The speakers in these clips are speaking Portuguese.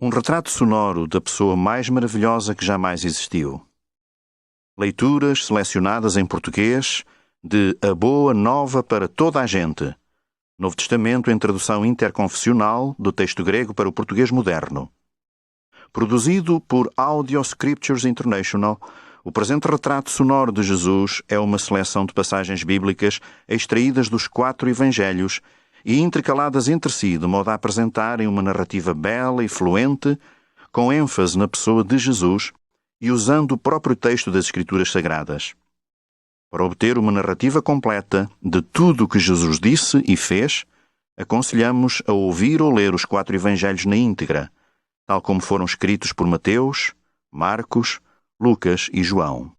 Um retrato sonoro da pessoa mais maravilhosa que jamais existiu. Leituras selecionadas em português de A Boa Nova para Toda a Gente. Novo Testamento em tradução interconfessional do texto grego para o português moderno. Produzido por Audio Scriptures International, o presente retrato sonoro de Jesus é uma seleção de passagens bíblicas extraídas dos 4 Evangelhos e intercaladas entre si de modo a apresentarem uma narrativa bela e fluente, com ênfase na pessoa de Jesus e usando o próprio texto das Escrituras Sagradas. Para obter uma narrativa completa de tudo o que Jesus disse e fez, aconselhamos a ouvir ou ler os 4 Evangelhos na íntegra, tal como foram escritos por Mateus, Marcos, Lucas e João.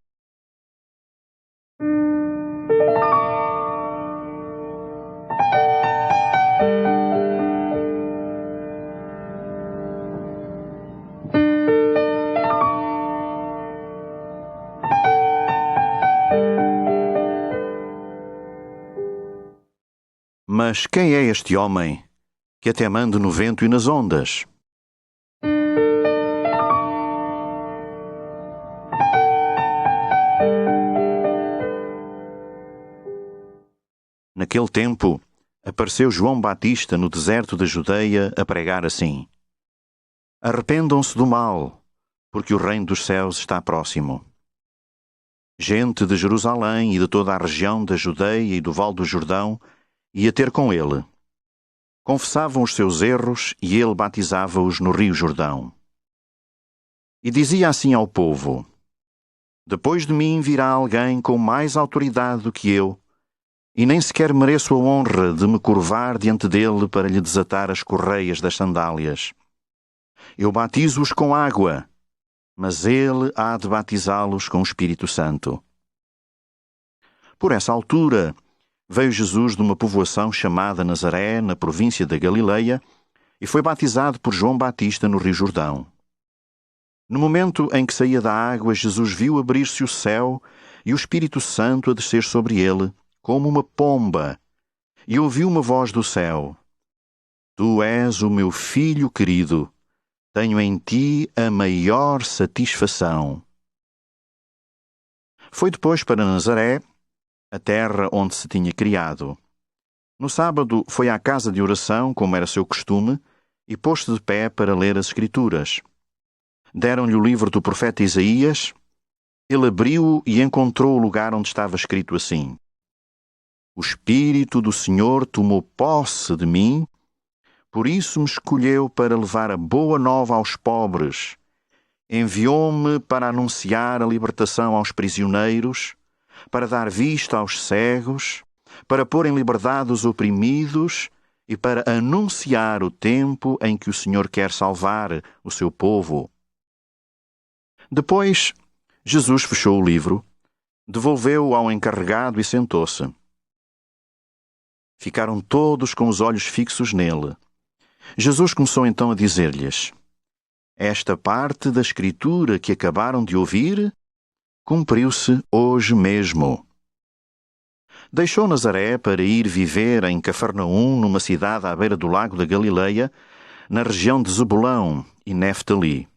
Mas quem é este homem que até manda no vento e nas ondas? Naquele tempo, apareceu João Batista no deserto da Judeia a pregar assim: Arrependam-se do mal, porque o reino dos céus está próximo. Gente de Jerusalém e de toda a região da Judeia e do Vale do Jordão ia ter com ele. Confessavam os seus erros e ele batizava-os no Rio Jordão. E dizia assim ao povo: Depois de mim virá alguém com mais autoridade do que eu, e nem sequer mereço a honra de me curvar diante dele para lhe desatar as correias das sandálias. Eu batizo-os com água, mas ele há de batizá-los com o Espírito Santo. Por essa altura, veio Jesus de uma povoação chamada Nazaré, na província da Galileia, e foi batizado por João Batista no Rio Jordão. No momento em que saía da água, Jesus viu abrir-se o céu e o Espírito Santo a descer sobre ele, como uma pomba, e ouviu uma voz do céu: Tu és o meu filho querido, tenho em ti a maior satisfação. Foi depois para Nazaré, a terra onde se tinha criado. No sábado foi à casa de oração, como era seu costume, e pôs-se de pé para ler as Escrituras. Deram-lhe o livro do profeta Isaías. Ele abriu-o e encontrou o lugar onde estava escrito assim: O Espírito do Senhor tomou posse de mim, por isso me escolheu para levar a boa nova aos pobres. Enviou-me para anunciar a libertação aos prisioneiros, para dar vista aos cegos, para pôr em liberdade os oprimidos e para anunciar o tempo em que o Senhor quer salvar o seu povo. Depois, Jesus fechou o livro, devolveu-o ao encarregado e sentou-se. Ficaram todos com os olhos fixos nele. Jesus começou então a dizer-lhes: Esta parte da Escritura que acabaram de ouvir cumpriu-se hoje mesmo. Deixou Nazaré para ir viver em Cafarnaum, numa cidade à beira do lago da Galileia, na região de Zebulão e Neftali.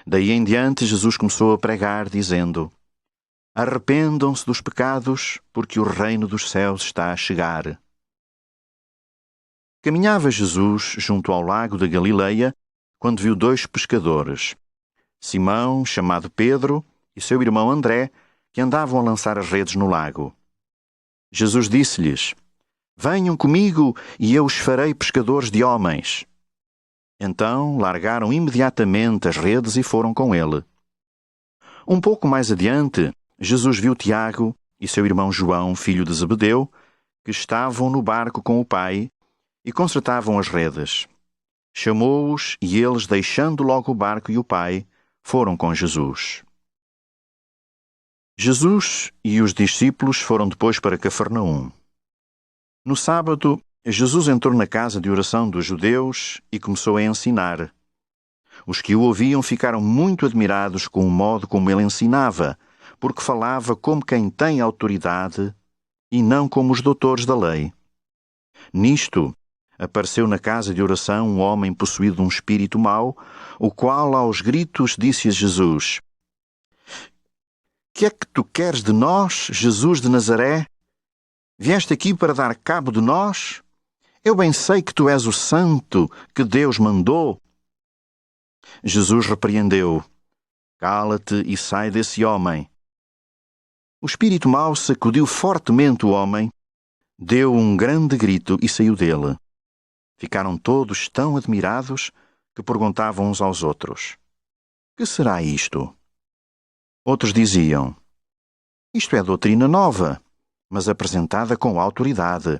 Daí em diante Jesus começou a pregar, dizendo: Arrependam-se dos pecados, porque o reino dos céus está a chegar. Caminhava Jesus junto ao lago da Galileia, quando viu 2 pescadores, Simão, chamado Pedro, e seu irmão André, que andavam a lançar as redes no lago. Jesus disse-lhes: Venham comigo e eu os farei pescadores de homens. Então largaram imediatamente as redes e foram com ele. Um pouco mais adiante, Jesus viu Tiago e seu irmão João, filho de Zebedeu, que estavam no barco com o pai e consertavam as redes. Chamou-os e eles, deixando logo o barco e o pai, foram com Jesus. Jesus e os discípulos foram depois para Cafarnaum. No sábado, Jesus entrou na casa de oração dos judeus e começou a ensinar. Os que o ouviam ficaram muito admirados com o modo como ele ensinava, porque falava como quem tem autoridade e não como os doutores da lei. Nisto, apareceu na casa de oração um homem possuído de um espírito mau, o qual aos gritos disse a Jesus: Que é que tu queres de nós, Jesus de Nazaré? Vieste aqui para dar cabo de nós? Eu bem sei que tu és o santo que Deus mandou. Jesus repreendeu: Cala-te e sai desse homem. O espírito mau sacudiu fortemente o homem, deu um grande grito e saiu dele. Ficaram todos tão admirados que perguntavam uns aos outros: Que será isto? Outros diziam: Isto é doutrina nova, mas apresentada com autoridade,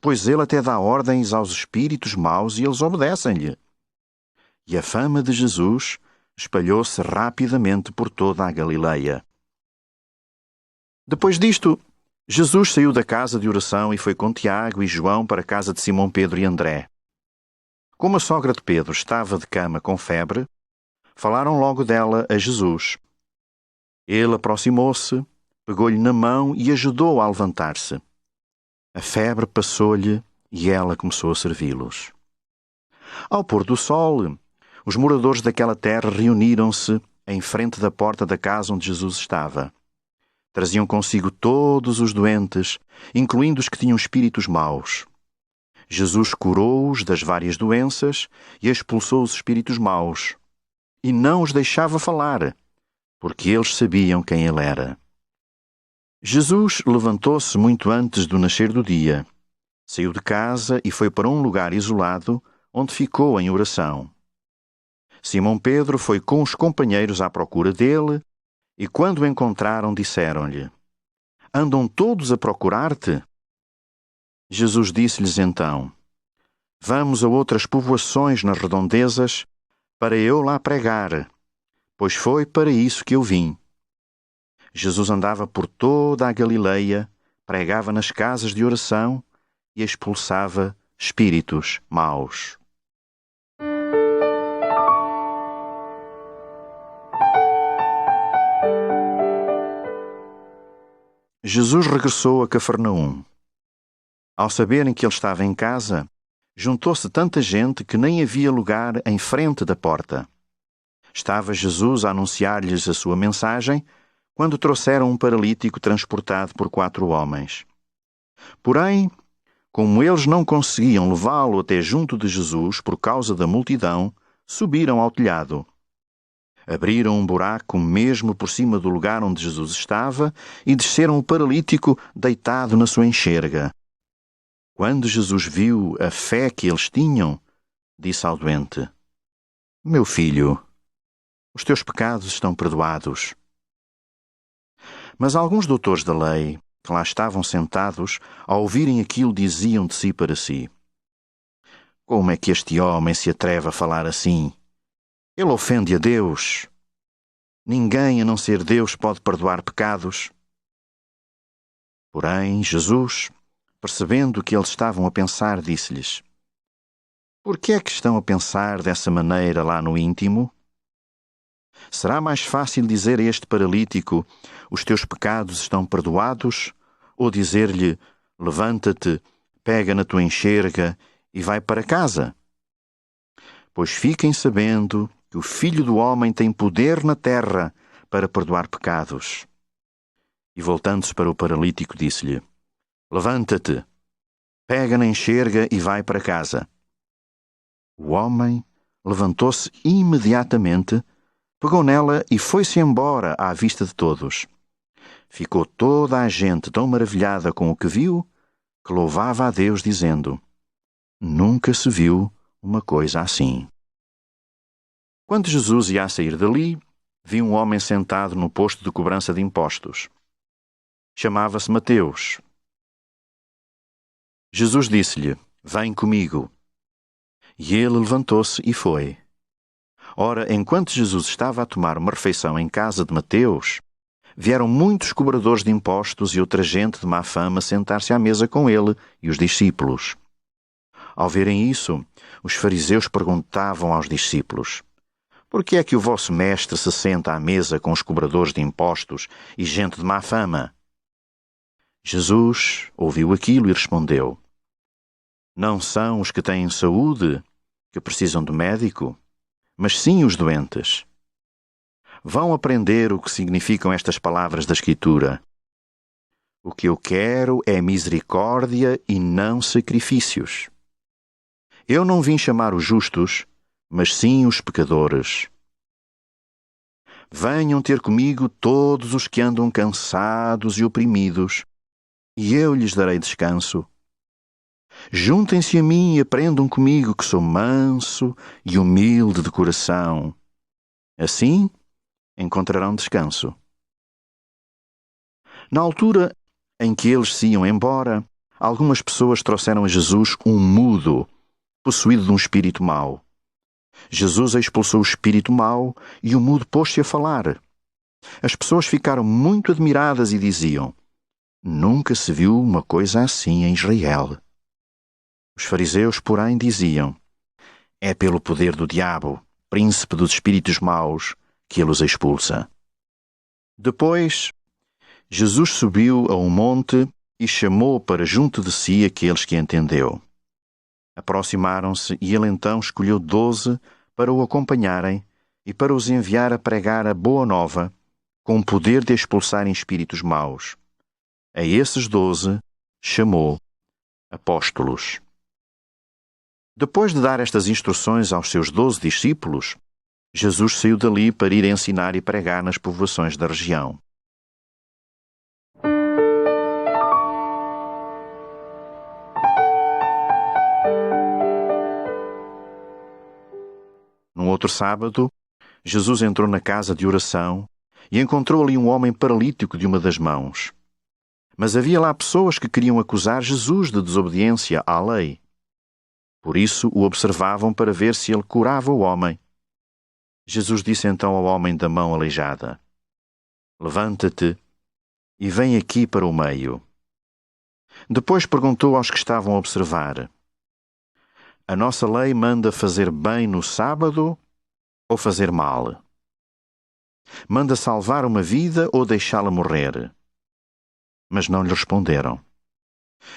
pois ele até dá ordens aos espíritos maus e eles obedecem-lhe. E a fama de Jesus espalhou-se rapidamente por toda a Galileia. Depois disto, Jesus saiu da casa de oração e foi com Tiago e João para a casa de Simão Pedro e André. Como a sogra de Pedro estava de cama com febre, falaram logo dela a Jesus. Ele aproximou-se, pegou-lhe na mão e ajudou-a a levantar-se. A febre passou-lhe e ela começou a servi-los. Ao pôr do sol, os moradores daquela terra reuniram-se em frente da porta da casa onde Jesus estava. Traziam consigo todos os doentes, incluindo os que tinham espíritos maus. Jesus curou-os das várias doenças e expulsou os espíritos maus, e não os deixava falar, porque eles sabiam quem ele era. Jesus levantou-se muito antes do nascer do dia, saiu de casa e foi para um lugar isolado, onde ficou em oração. Simão Pedro foi com os companheiros à procura dele, e quando o encontraram, disseram-lhe: Andam todos a procurar-te? Jesus disse-lhes então: Vamos a outras povoações nas redondezas, para eu lá pregar, pois foi para isso que eu vim. Jesus andava por toda a Galileia, pregava nas casas de oração e expulsava espíritos maus. Jesus regressou a Cafarnaum. Ao saberem que ele estava em casa, juntou-se tanta gente que nem havia lugar em frente da porta. Estava Jesus a anunciar-lhes a sua mensagem, quando trouxeram um paralítico transportado por 4 homens. Porém, como eles não conseguiam levá-lo até junto de Jesus por causa da multidão, subiram ao telhado. Abriram um buraco mesmo por cima do lugar onde Jesus estava e desceram o paralítico deitado na sua enxerga. Quando Jesus viu a fé que eles tinham, disse ao doente: Meu filho, os teus pecados estão perdoados. Mas alguns doutores da lei, que lá estavam sentados, ao ouvirem aquilo, diziam de si para si: Como é que este homem se atreve a falar assim? Ele ofende a Deus. Ninguém, a não ser Deus, pode perdoar pecados. Porém, Jesus, percebendo o que eles estavam a pensar, disse-lhes: Por que é que estão a pensar dessa maneira lá no íntimo? Será mais fácil dizer a este paralítico: Os teus pecados estão perdoados? Ou dizer-lhe: Levanta-te, pega na tua enxerga e vai para casa? Pois fiquem sabendo que o Filho do Homem tem poder na terra para perdoar pecados. E voltando-se para o paralítico, disse-lhe: Levanta-te, pega na enxerga e vai para casa. O homem levantou-se imediatamente, pegou nela e foi-se embora à vista de todos. Ficou toda a gente tão maravilhada com o que viu, que louvava a Deus, dizendo: Nunca se viu uma coisa assim. Quando Jesus ia a sair dali, viu um homem sentado no posto de cobrança de impostos. Chamava-se Mateus. Jesus disse-lhe: Vem comigo. E ele levantou-se e foi. Ora, enquanto Jesus estava a tomar uma refeição em casa de Mateus, vieram muitos cobradores de impostos e outra gente de má fama sentar-se à mesa com ele e os discípulos. Ao verem isso, os fariseus perguntavam aos discípulos: Por que é que o vosso mestre se senta à mesa com os cobradores de impostos e gente de má fama? Jesus ouviu aquilo e respondeu: Não são os que têm saúde que precisam de médico, mas sim os doentes. Vão aprender o que significam estas palavras da Escritura. O que eu quero é misericórdia e não sacrifícios. Eu não vim chamar os justos, mas sim os pecadores. Venham ter comigo todos os que andam cansados e oprimidos, e eu lhes darei descanso. Juntem-se a mim e aprendam comigo, que sou manso e humilde de coração. Assim encontrarão descanso. Na altura em que eles se iam embora, algumas pessoas trouxeram a Jesus um mudo, possuído de um espírito mau. Jesus expulsou o espírito mau e o mudo pôs-se a falar. As pessoas ficaram muito admiradas e diziam: Nunca se viu uma coisa assim em Israel. Os fariseus, porém, diziam: É pelo poder do diabo, príncipe dos espíritos maus, que ele os expulsa. Depois, Jesus subiu a um monte e chamou para junto de si aqueles que entendeu. Aproximaram-se e ele então escolheu 12 para o acompanharem e para os enviar a pregar a boa nova, com o poder de expulsarem espíritos maus. A esses 12 chamou apóstolos. Depois de dar estas instruções aos seus 12 discípulos, Jesus saiu dali para ir ensinar e pregar nas povoações da região. Num outro sábado, Jesus entrou na casa de oração e encontrou ali um homem paralítico de uma das mãos. Mas havia lá pessoas que queriam acusar Jesus de desobediência à lei. Por isso o observavam para ver se ele curava o homem. Jesus disse então ao homem da mão aleijada: Levanta-te e vem aqui para o meio. Depois perguntou aos que estavam a observar: A nossa lei manda fazer bem no sábado ou fazer mal? Manda salvar uma vida ou deixá-la morrer? Mas não lhe responderam.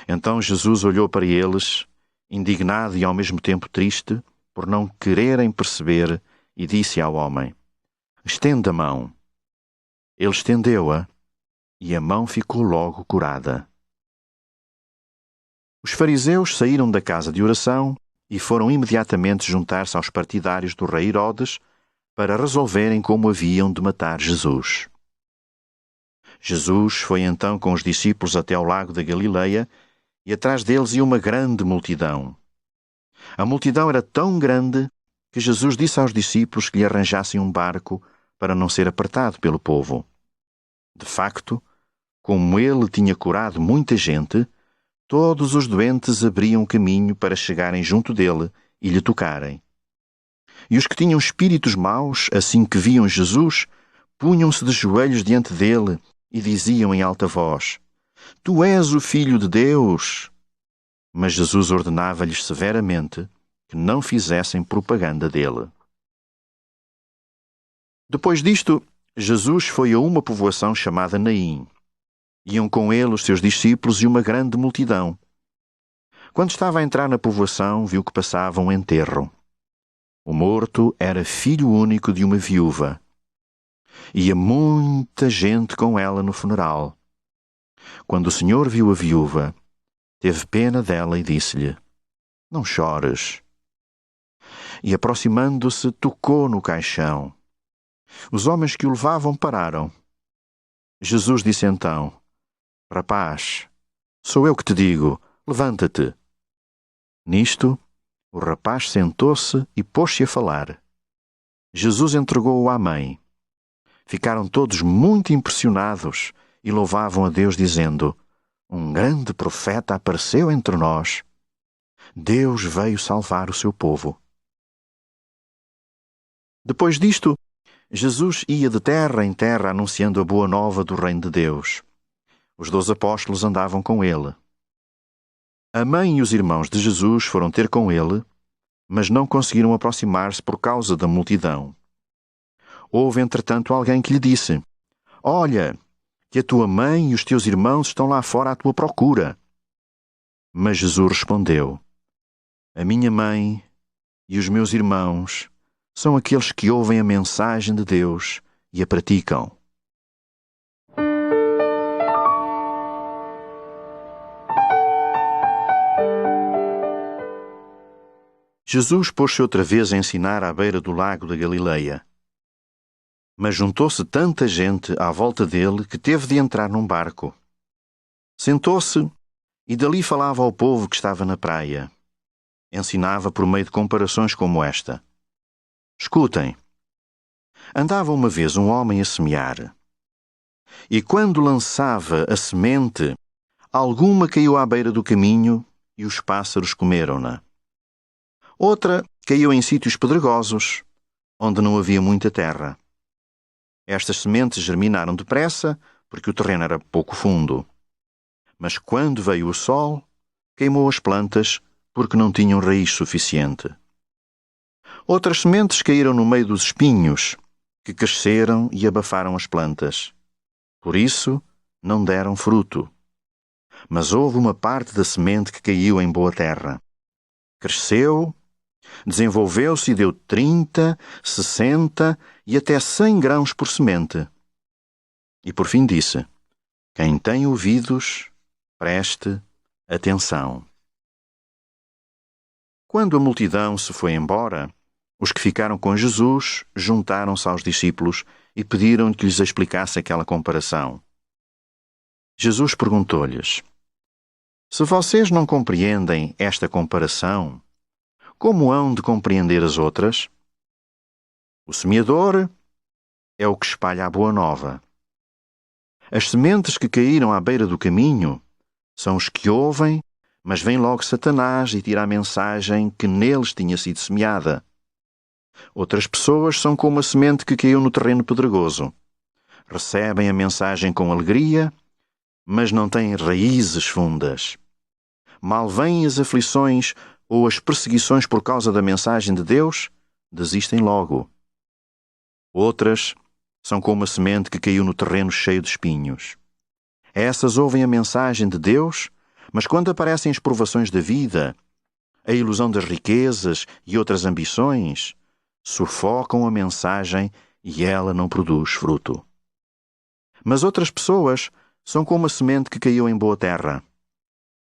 Então Jesus olhou para eles, indignado e ao mesmo tempo triste, por não quererem perceber, e disse ao homem: Estenda a mão. Ele estendeu-a, e a mão ficou logo curada. Os fariseus saíram da casa de oração e foram imediatamente juntar-se aos partidários do rei Herodes para resolverem como haviam de matar Jesus. Jesus foi então com os discípulos até ao lago da Galileia e atrás deles ia uma grande multidão. A multidão era tão grande que Jesus disse aos discípulos que lhe arranjassem um barco para não ser apertado pelo povo. De facto, como ele tinha curado muita gente, todos os doentes abriam caminho para chegarem junto dele e lhe tocarem. E os que tinham espíritos maus, assim que viam Jesus, punham-se de joelhos diante dele e diziam em alta voz: Tu és o Filho de Deus. Mas Jesus ordenava-lhes severamente que não fizessem propaganda dele. Depois disto, Jesus foi a uma povoação chamada Naim. Iam com ele os seus discípulos e uma grande multidão. Quando estava a entrar na povoação, viu que passava um enterro. O morto era filho único de uma viúva. Ia muita gente com ela no funeral. Quando o Senhor viu a viúva, teve pena dela e disse-lhe: Não chores. E aproximando-se, tocou no caixão. Os homens que o levavam pararam. Jesus disse então: Rapaz, sou eu que te digo, levanta-te. Nisto, o rapaz sentou-se e pôs-se a falar. Jesus entregou-o à mãe. Ficaram todos muito impressionados e louvavam a Deus, dizendo: Um grande profeta apareceu entre nós. Deus veio salvar o seu povo. Depois disto, Jesus ia de terra em terra anunciando a boa nova do reino de Deus. Os 12 apóstolos andavam com ele. A mãe e os irmãos de Jesus foram ter com ele, mas não conseguiram aproximar-se por causa da multidão. Houve, entretanto, alguém que lhe disse: Olha, que a tua mãe e os teus irmãos estão lá fora à tua procura. Mas Jesus respondeu: A minha mãe e os meus irmãos são aqueles que ouvem a mensagem de Deus e a praticam. Jesus pôs-se outra vez a ensinar à beira do lago da Galileia. Mas juntou-se tanta gente à volta dele que teve de entrar num barco. Sentou-se e dali falava ao povo que estava na praia. Ensinava por meio de comparações como esta. Escutem. Andava uma vez um homem a semear. E quando lançava a semente, alguma caiu à beira do caminho e os pássaros comeram-na. Outra caiu em sítios pedregosos, onde não havia muita terra. Estas sementes germinaram depressa, porque o terreno era pouco fundo. Mas quando veio o sol, queimou as plantas, porque não tinham raiz suficiente. Outras sementes caíram no meio dos espinhos, que cresceram e abafaram as plantas. Por isso, não deram fruto. Mas houve uma parte da semente que caiu em boa terra. Cresceu, desenvolveu-se e deu 30, 60 e até 100 grãos por semente. E por fim disse: quem tem ouvidos, preste atenção. Quando a multidão se foi embora, os que ficaram com Jesus juntaram-se aos discípulos e pediram que lhes explicasse aquela comparação. Jesus perguntou-lhes: se vocês não compreendem esta comparação, como hão de compreender as outras? O semeador é o que espalha a boa nova. As sementes que caíram à beira do caminho são os que ouvem, mas vem logo Satanás e tira a mensagem que neles tinha sido semeada. Outras pessoas são como a semente que caiu no terreno pedregoso. Recebem a mensagem com alegria, mas não têm raízes fundas. Mal vêm as aflições ou as perseguições por causa da mensagem de Deus, desistem logo. Outras são como a semente que caiu no terreno cheio de espinhos. Essas ouvem a mensagem de Deus, mas quando aparecem as provações da vida, a ilusão das riquezas e outras ambições, sufocam a mensagem e ela não produz fruto. Mas outras pessoas são como a semente que caiu em boa terra.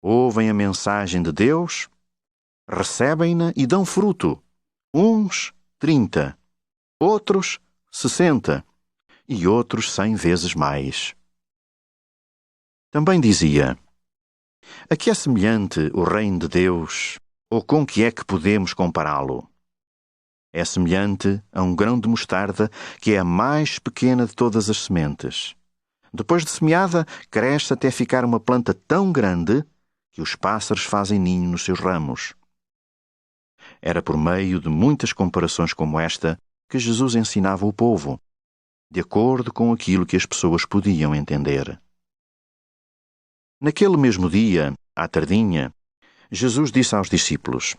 Ouvem a mensagem de Deus, recebem-na e dão fruto. Uns 30, outros 60 e outros 100 vezes mais. Também dizia: a que é semelhante o reino de Deus, ou com que é que podemos compará-lo? É semelhante a um grão de mostarda, que é a mais pequena de todas as sementes. Depois de semeada, cresce até ficar uma planta tão grande que os pássaros fazem ninho nos seus ramos. Era por meio de muitas comparações como esta que Jesus ensinava o povo, de acordo com aquilo que as pessoas podiam entender. Naquele mesmo dia, à tardinha, Jesus disse aos discípulos: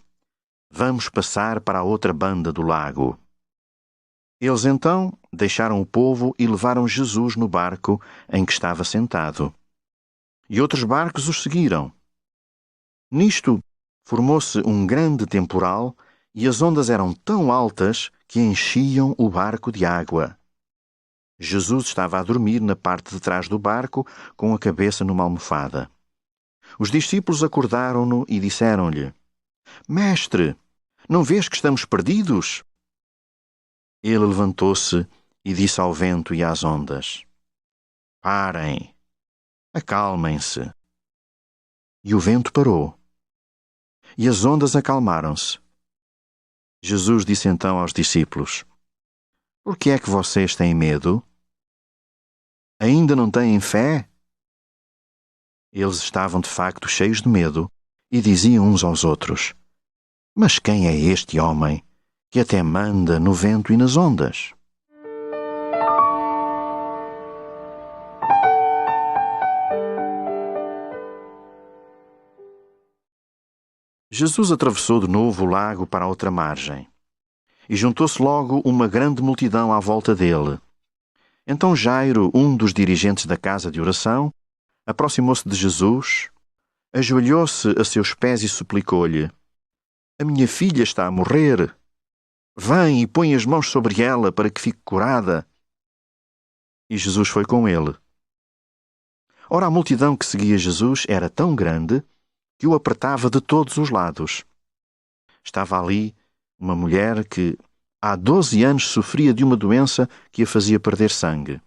vamos passar para a outra banda do lago. Eles então deixaram o povo e levaram Jesus no barco em que estava sentado. E outros barcos os seguiram. Nisto, formou-se um grande temporal e as ondas eram tão altas que enchiam o barco de água. Jesus estava a dormir na parte de trás do barco, com a cabeça numa almofada. Os discípulos acordaram-no e disseram-lhe: Mestre, não vês que estamos perdidos? Ele levantou-se e disse ao vento e às ondas: Parem, acalmem-se. E o vento parou. E as ondas acalmaram-se. Jesus disse então aos discípulos: Por que é que vocês têm medo? Ainda não têm fé? Eles estavam de facto cheios de medo e diziam uns aos outros: Mas quem é este homem que até manda no vento e nas ondas? Jesus atravessou de novo o lago para a outra margem, e juntou-se logo uma grande multidão à volta dele. Então Jairo, um dos dirigentes da casa de oração, aproximou-se de Jesus, ajoelhou-se a seus pés e suplicou-lhe: A minha filha está a morrer. Vem e põe as mãos sobre ela para que fique curada. E Jesus foi com ele. Ora, a multidão que seguia Jesus era tão grande que o apertava de todos os lados. Estava ali uma mulher que há 12 anos sofria de uma doença que a fazia perder sangue.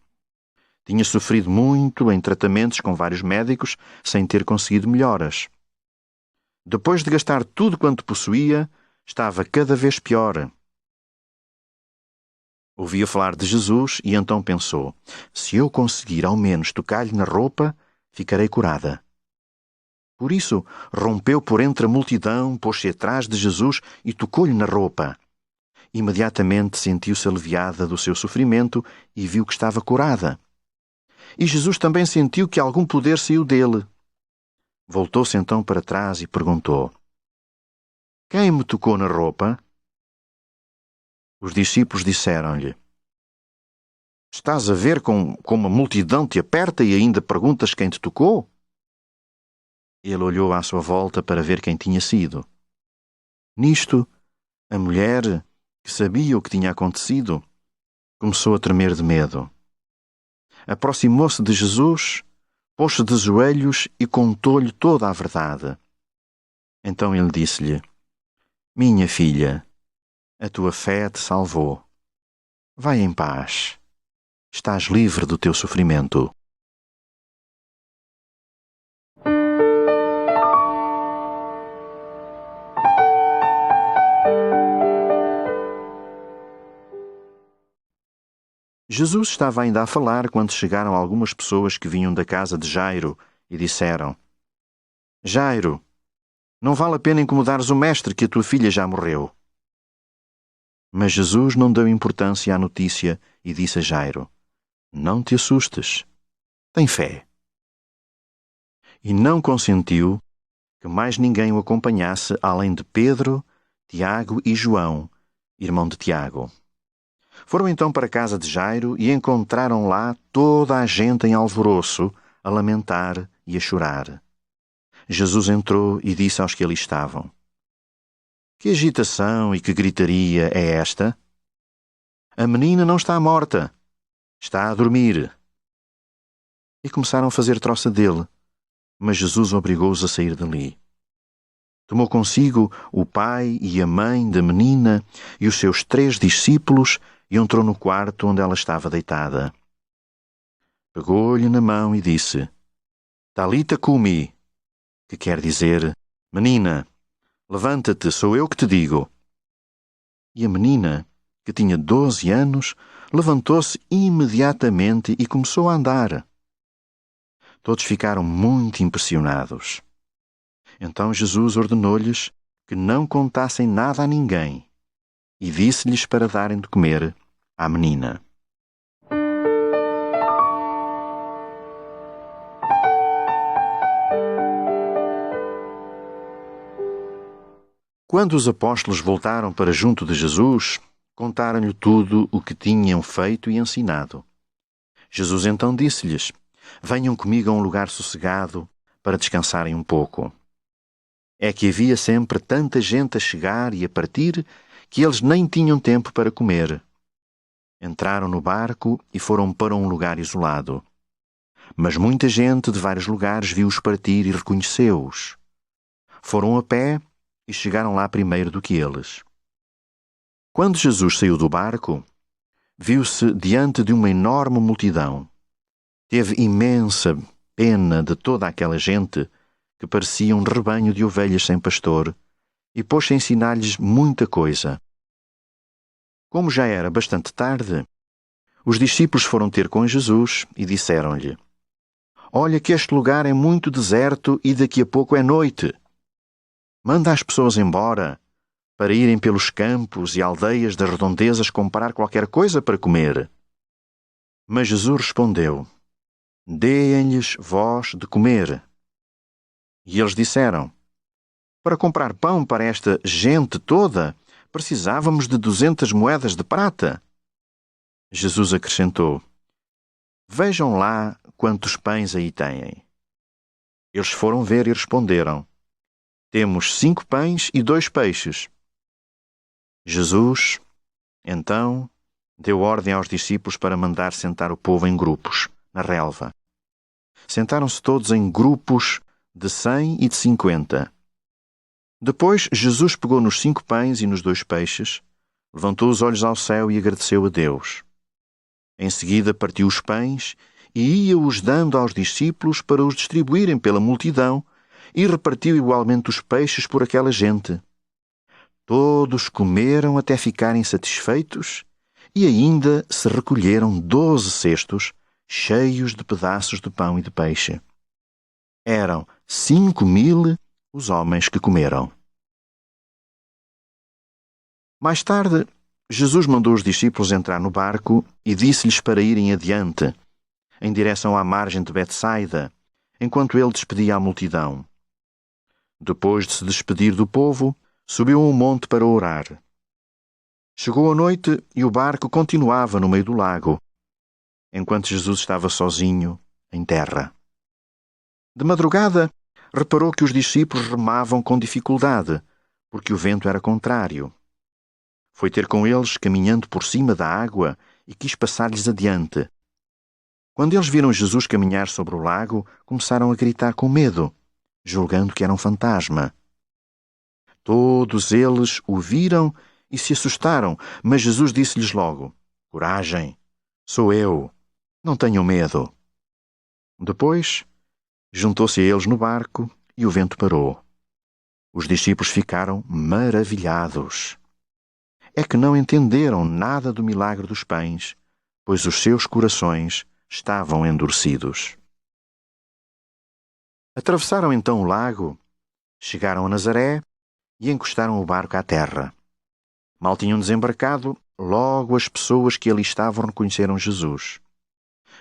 Tinha sofrido muito em tratamentos com vários médicos sem ter conseguido melhoras. Depois de gastar tudo quanto possuía, estava cada vez pior. Ouvia falar de Jesus e então pensou: se eu conseguir ao menos tocar-lhe na roupa, ficarei curada. Por isso, rompeu por entre a multidão, pôs-se atrás de Jesus e tocou-lhe na roupa. Imediatamente sentiu-se aliviada do seu sofrimento e viu que estava curada. E Jesus também sentiu que algum poder saiu dele. Voltou-se então para trás e perguntou: quem me tocou na roupa? Os discípulos disseram-lhe: estás a ver como a multidão te aperta e ainda perguntas quem te tocou? Ele olhou à sua volta para ver quem tinha sido. Nisto, a mulher, que sabia o que tinha acontecido, começou a tremer de medo. Aproximou-se de Jesus, pôs-se de joelhos e contou-lhe toda a verdade. Então ele disse-lhe: minha filha, a tua fé te salvou. Vai em paz. Estás livre do teu sofrimento. Jesus estava ainda a falar quando chegaram algumas pessoas que vinham da casa de Jairo e disseram: Jairo, não vale a pena incomodares o mestre, que a tua filha já morreu. Mas Jesus não deu importância à notícia e disse a Jairo: não te assustes, tem fé. E não consentiu que mais ninguém o acompanhasse além de Pedro, Tiago e João, irmão de Tiago. Foram então para a casa de Jairo e encontraram lá toda a gente em alvoroço, a lamentar e a chorar. Jesus entrou e disse aos que ali estavam: que agitação e que gritaria é esta? A menina não está morta, está a dormir. E começaram a fazer troça dele, mas Jesus obrigou-os a sair dali. Tomou consigo o pai e a mãe da menina e os seus 3 discípulos e entrou no quarto onde ela estava deitada. Pegou-lhe na mão e disse: Talita cumi, que quer dizer: menina, levanta-te, sou eu que te digo. E a menina, que tinha 12 anos, levantou-se imediatamente e começou a andar. Todos ficaram muito impressionados. Então Jesus ordenou-lhes que não contassem nada a ninguém e disse-lhes para darem de comer à menina. Quando os apóstolos voltaram para junto de Jesus, contaram-lhe tudo o que tinham feito e ensinado. Jesus então disse-lhes: venham comigo a um lugar sossegado para descansarem um pouco. É que havia sempre tanta gente a chegar e a partir que eles nem tinham tempo para comer. Entraram no barco e foram para um lugar isolado. Mas muita gente de vários lugares viu-os partir e reconheceu-os. Foram a pé e chegaram lá primeiro do que eles. Quando Jesus saiu do barco, viu-se diante de uma enorme multidão. Teve imensa pena de toda aquela gente que parecia um rebanho de ovelhas sem pastor e pôs-se a ensinar-lhes muita coisa. Como já era bastante tarde, os discípulos foram ter com Jesus e disseram-lhe: olha que este lugar é muito deserto e daqui a pouco é noite. Manda as pessoas embora para irem pelos campos e aldeias das redondezas comprar qualquer coisa para comer. Mas Jesus respondeu: deem-lhes vós de comer. E eles disseram: para comprar pão para esta gente toda, precisávamos de 200 moedas de prata. Jesus acrescentou: vejam lá quantos pães aí têm. Eles foram ver e responderam: Temos 5 pães e 2 peixes. Jesus, então, deu ordem aos discípulos para mandar sentar o povo em grupos, na relva. Sentaram-se todos em grupos de 100 e de 50. Depois, Jesus pegou nos 5 pães e nos 2 peixes, levantou os olhos ao céu e agradeceu a Deus. Em seguida, partiu os pães e ia-os dando aos discípulos para os distribuírem pela multidão, e repartiu igualmente os peixes por aquela gente. Todos comeram até ficarem satisfeitos e ainda se recolheram 12 cestos cheios de pedaços de pão e de peixe. Eram 5.000 os homens que comeram. Mais tarde, Jesus mandou os discípulos entrar no barco e disse-lhes para irem adiante, em direção à margem de Betsaida, enquanto ele despedia a multidão. Depois de se despedir do povo, subiu a um monte para orar. Chegou a noite e o barco continuava no meio do lago, enquanto Jesus estava sozinho em terra. De madrugada, reparou que os discípulos remavam com dificuldade, porque o vento era contrário. Foi ter com eles caminhando por cima da água e quis passar-lhes adiante. Quando eles viram Jesus caminhar sobre o lago, começaram a gritar com medo, julgando que era um fantasma. Todos eles o viram e se assustaram, mas Jesus disse-lhes logo: "Coragem, sou eu, não tenham medo." Depois, juntou-se a eles no barco e o vento parou. Os discípulos ficaram maravilhados. É que não entenderam nada do milagre dos pães, pois os seus corações estavam endurecidos. Atravessaram então o lago, chegaram a Nazaré e encostaram o barco à terra. Mal tinham desembarcado, logo as pessoas que ali estavam reconheceram Jesus.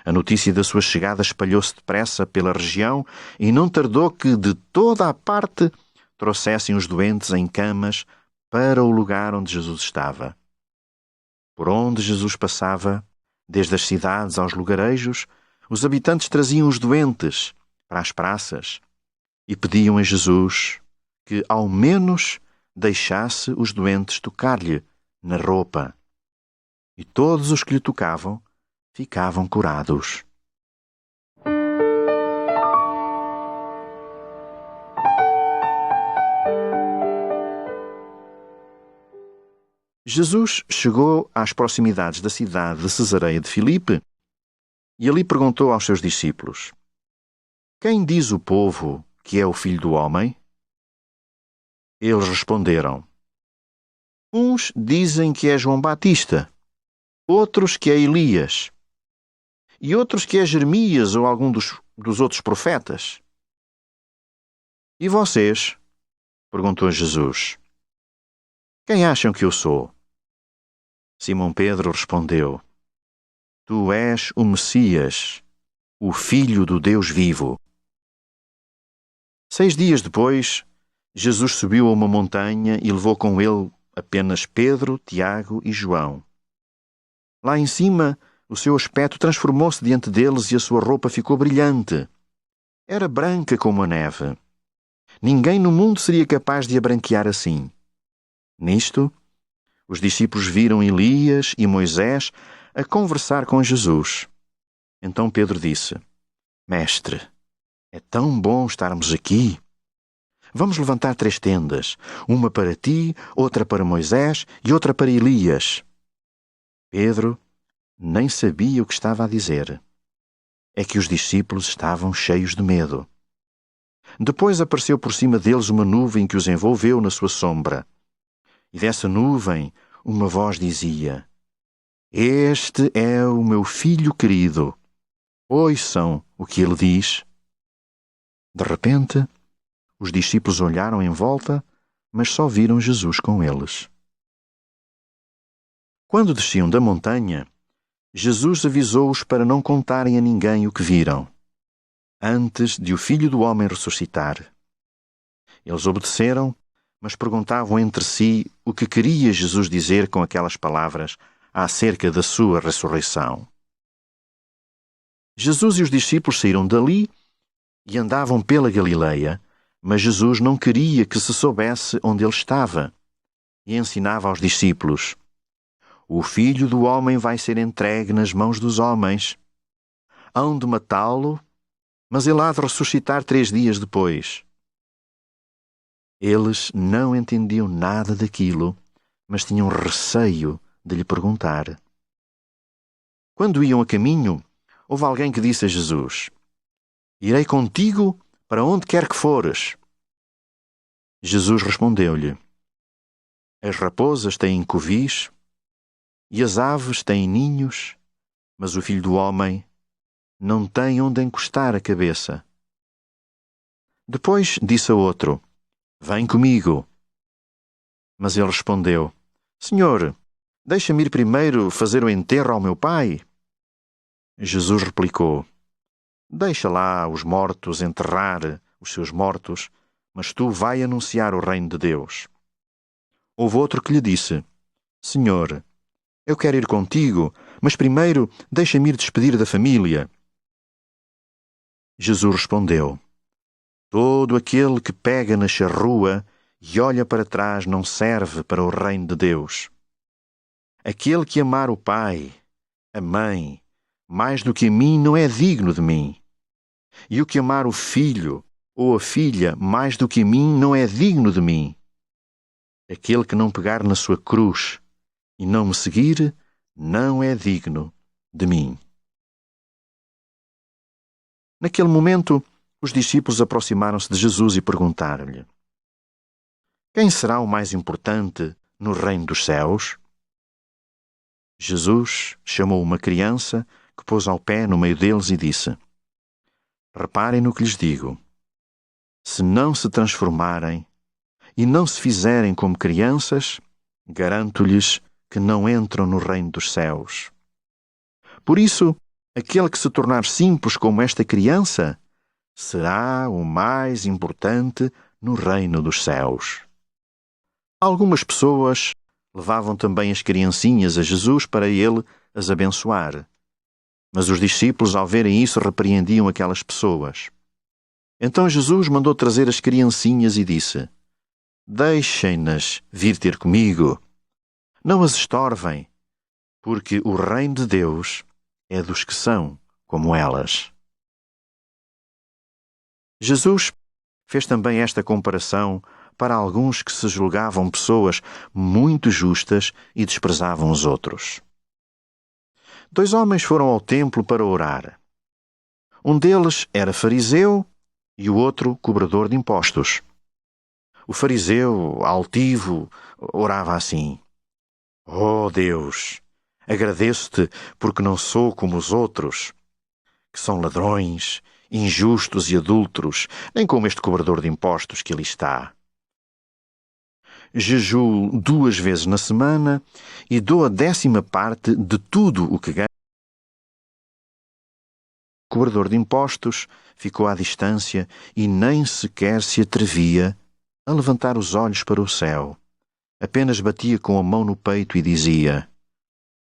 A notícia da sua chegada espalhou-se depressa pela região e não tardou que de toda a parte trouxessem os doentes em camas para o lugar onde Jesus estava. Por onde Jesus passava, desde as cidades aos lugarejos, os habitantes traziam os doentes para as praças e pediam a Jesus que, ao menos, deixasse os doentes tocar-lhe na roupa. E todos os que lhe tocavam ficavam curados. Jesus chegou às proximidades da cidade de Cesareia de Filipe e ali perguntou aos seus discípulos: "Quem diz o povo que é o Filho do Homem?" Eles responderam: "Uns dizem que é João Batista, outros que é Elias, e outros que é Jeremias ou algum dos outros profetas." "E vocês?" perguntou Jesus. "Quem acham que eu sou?" Simão Pedro respondeu: "Tu és o Messias, o Filho do Deus vivo." 6 dias depois, Jesus subiu a uma montanha e levou com ele apenas Pedro, Tiago e João. Lá em cima, o seu aspecto transformou-se diante deles e a sua roupa ficou brilhante. Era branca como a neve. Ninguém no mundo seria capaz de a branquear assim. Nisto, os discípulos viram Elias e Moisés a conversar com Jesus. Então Pedro disse: "Mestre, é tão bom estarmos aqui. Vamos levantar 3 tendas, uma para ti, outra para Moisés e outra para Elias." Pedro nem sabia o que estava a dizer. É que os discípulos estavam cheios de medo. Depois apareceu por cima deles uma nuvem que os envolveu na sua sombra. E dessa nuvem uma voz dizia: "Este é o meu filho querido. Ouçam o que ele diz." De repente, os discípulos olharam em volta, mas só viram Jesus com eles. Quando desciam da montanha, Jesus avisou-os para não contarem a ninguém o que viram, antes de o Filho do Homem ressuscitar. Eles obedeceram, mas perguntavam entre si o que queria Jesus dizer com aquelas palavras acerca da sua ressurreição. Jesus e os discípulos saíram dali e andavam pela Galileia, Mas Jesus não queria que se soubesse onde ele estava e ensinava aos discípulos: o Filho do Homem vai ser entregue nas mãos dos homens. Hão de matá-lo, mas ele há de ressuscitar 3 dias depois. Eles não entendiam nada daquilo, mas tinham receio de lhe perguntar. Quando iam a caminho, houve alguém que disse a Jesus: irei contigo para onde quer que fores. Jesus respondeu-lhe: as raposas têm covis e as aves têm ninhos, mas o Filho do Homem não tem onde encostar a cabeça. Depois disse a outro: vem comigo. Mas ele respondeu: Senhor, deixa-me ir primeiro fazer o enterro ao meu pai. Jesus replicou: deixa lá os mortos enterrar os seus mortos, mas tu vai anunciar o reino de Deus. Houve outro que lhe disse: Senhor, eu quero ir contigo, mas primeiro deixa-me ir despedir da família. Jesus respondeu: todo aquele que pega na charrua e olha para trás não serve para o reino de Deus. Aquele que amar o pai, a mãe, mais do que a mim não é digno de mim. E o que amar o filho ou a filha mais do que a mim não é digno de mim. Aquele que não pegar na sua cruz e não me seguir não é digno de mim. Naquele momento, os discípulos aproximaram-se de Jesus e perguntaram-lhe: quem será o mais importante no reino dos céus? Jesus chamou uma criança que pôs ao pé no meio deles e disse: reparem no que lhes digo. Se não se transformarem e não se fizerem como crianças, garanto-lhes que não entram no reino dos céus. Por isso, aquele que se tornar simples como esta criança será o mais importante no reino dos céus. Algumas pessoas levavam também as criancinhas a Jesus para ele as abençoar. Mas os discípulos, ao verem isso, repreendiam aquelas pessoas. Então Jesus mandou trazer as criancinhas e disse: deixem-nas vir ter comigo. Não as estorvem, porque o reino de Deus é dos que são como elas. Jesus fez também esta comparação para alguns que se julgavam pessoas muito justas e desprezavam os outros. 2 homens foram ao templo para orar. Um deles era fariseu e o outro cobrador de impostos. O fariseu, altivo, orava assim: oh Deus, agradeço-te porque não sou como os outros, que são ladrões, injustos e adúlteros, nem como este cobrador de impostos que ali está. Jejuo 2 vezes na semana e dou a 10ª parte de tudo o que ganho. O cobrador de impostos ficou à distância e nem sequer se atrevia a levantar os olhos para o céu. Apenas batia com a mão no peito e dizia: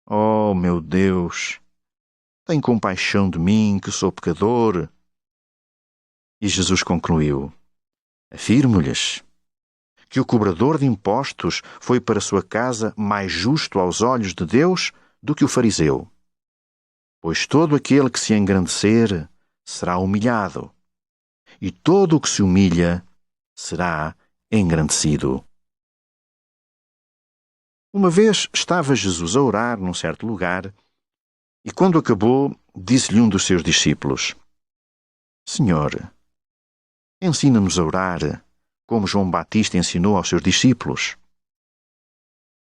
oh, meu Deus, tem compaixão de mim, que sou pecador. E Jesus concluiu: afirmo-lhes que o cobrador de impostos foi para sua casa mais justo aos olhos de Deus do que o fariseu. Pois todo aquele que se engrandecer será humilhado, e todo o que se humilha será engrandecido. Uma vez estava Jesus a orar num certo lugar, e quando acabou, disse-lhe um dos seus discípulos: Senhor, ensina-nos a orar, como João Batista ensinou aos seus discípulos.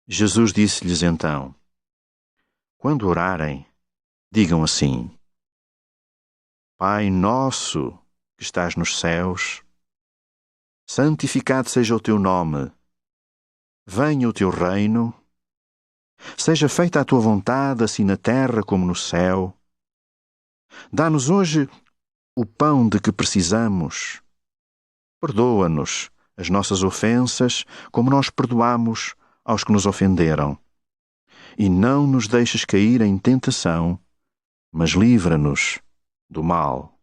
Jesus disse-lhes então: quando orarem, digam assim: Pai nosso que estás nos céus, santificado seja o teu nome. Venha o teu reino. Seja feita a tua vontade, assim na terra como no céu. Dá-nos hoje o pão de que precisamos. Perdoa-nos as nossas ofensas, como nós perdoamos aos que nos ofenderam. E não nos deixes cair em tentação, mas livra-nos do mal.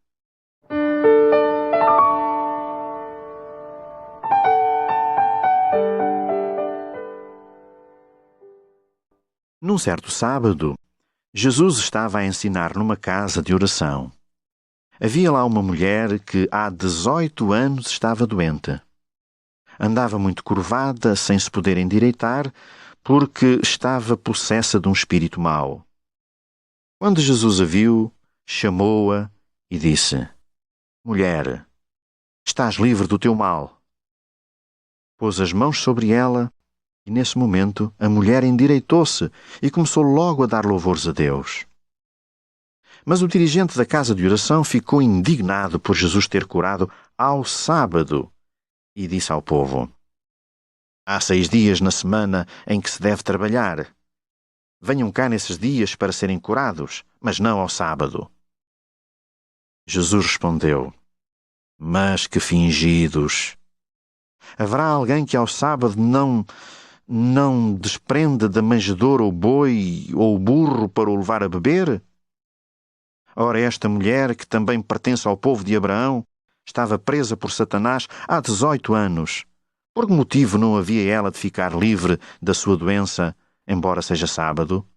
Num certo sábado, Jesus estava a ensinar numa casa de oração. Havia lá uma mulher que há 18 anos estava doente. Andava muito curvada, sem se poder endireitar, porque estava possessa de um espírito mau. Quando Jesus a viu, chamou-a e disse: Mulher, estás livre do teu mal. Pôs as mãos sobre ela e, nesse momento, a mulher endireitou-se e começou logo a dar louvores a Deus. Mas o dirigente da casa de oração ficou indignado por Jesus ter curado ao sábado e disse ao povo: Há 6 dias na semana em que se deve trabalhar. Venham cá nesses dias para serem curados, mas não ao sábado. Jesus respondeu: Mas que fingidos! Haverá alguém que ao sábado não desprenda da manjedoura o boi ou o burro para o levar a beber? Ora, esta mulher, que também pertence ao povo de Abraão, estava presa por Satanás há 18 anos. Por que motivo não havia ela de ficar livre da sua doença, embora seja sábado?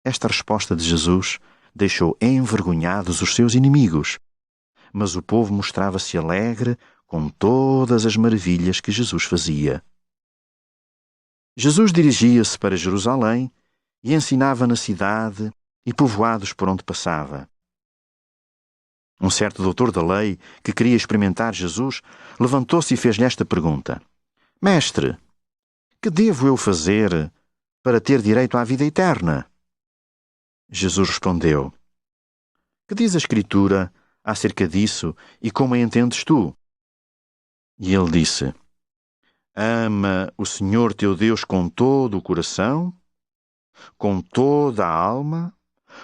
Esta resposta de Jesus deixou envergonhados os seus inimigos, mas o povo mostrava-se alegre com todas as maravilhas que Jesus fazia. Jesus dirigia-se para Jerusalém e ensinava na cidade e povoados por onde passava. Um certo doutor da lei, que queria experimentar Jesus, levantou-se e fez-lhe esta pergunta: Mestre, que devo eu fazer para ter direito à vida eterna? Jesus respondeu: Que diz a Escritura acerca disso e como a entendes tu? E ele disse: Ama o Senhor teu Deus com todo o coração, com toda a alma,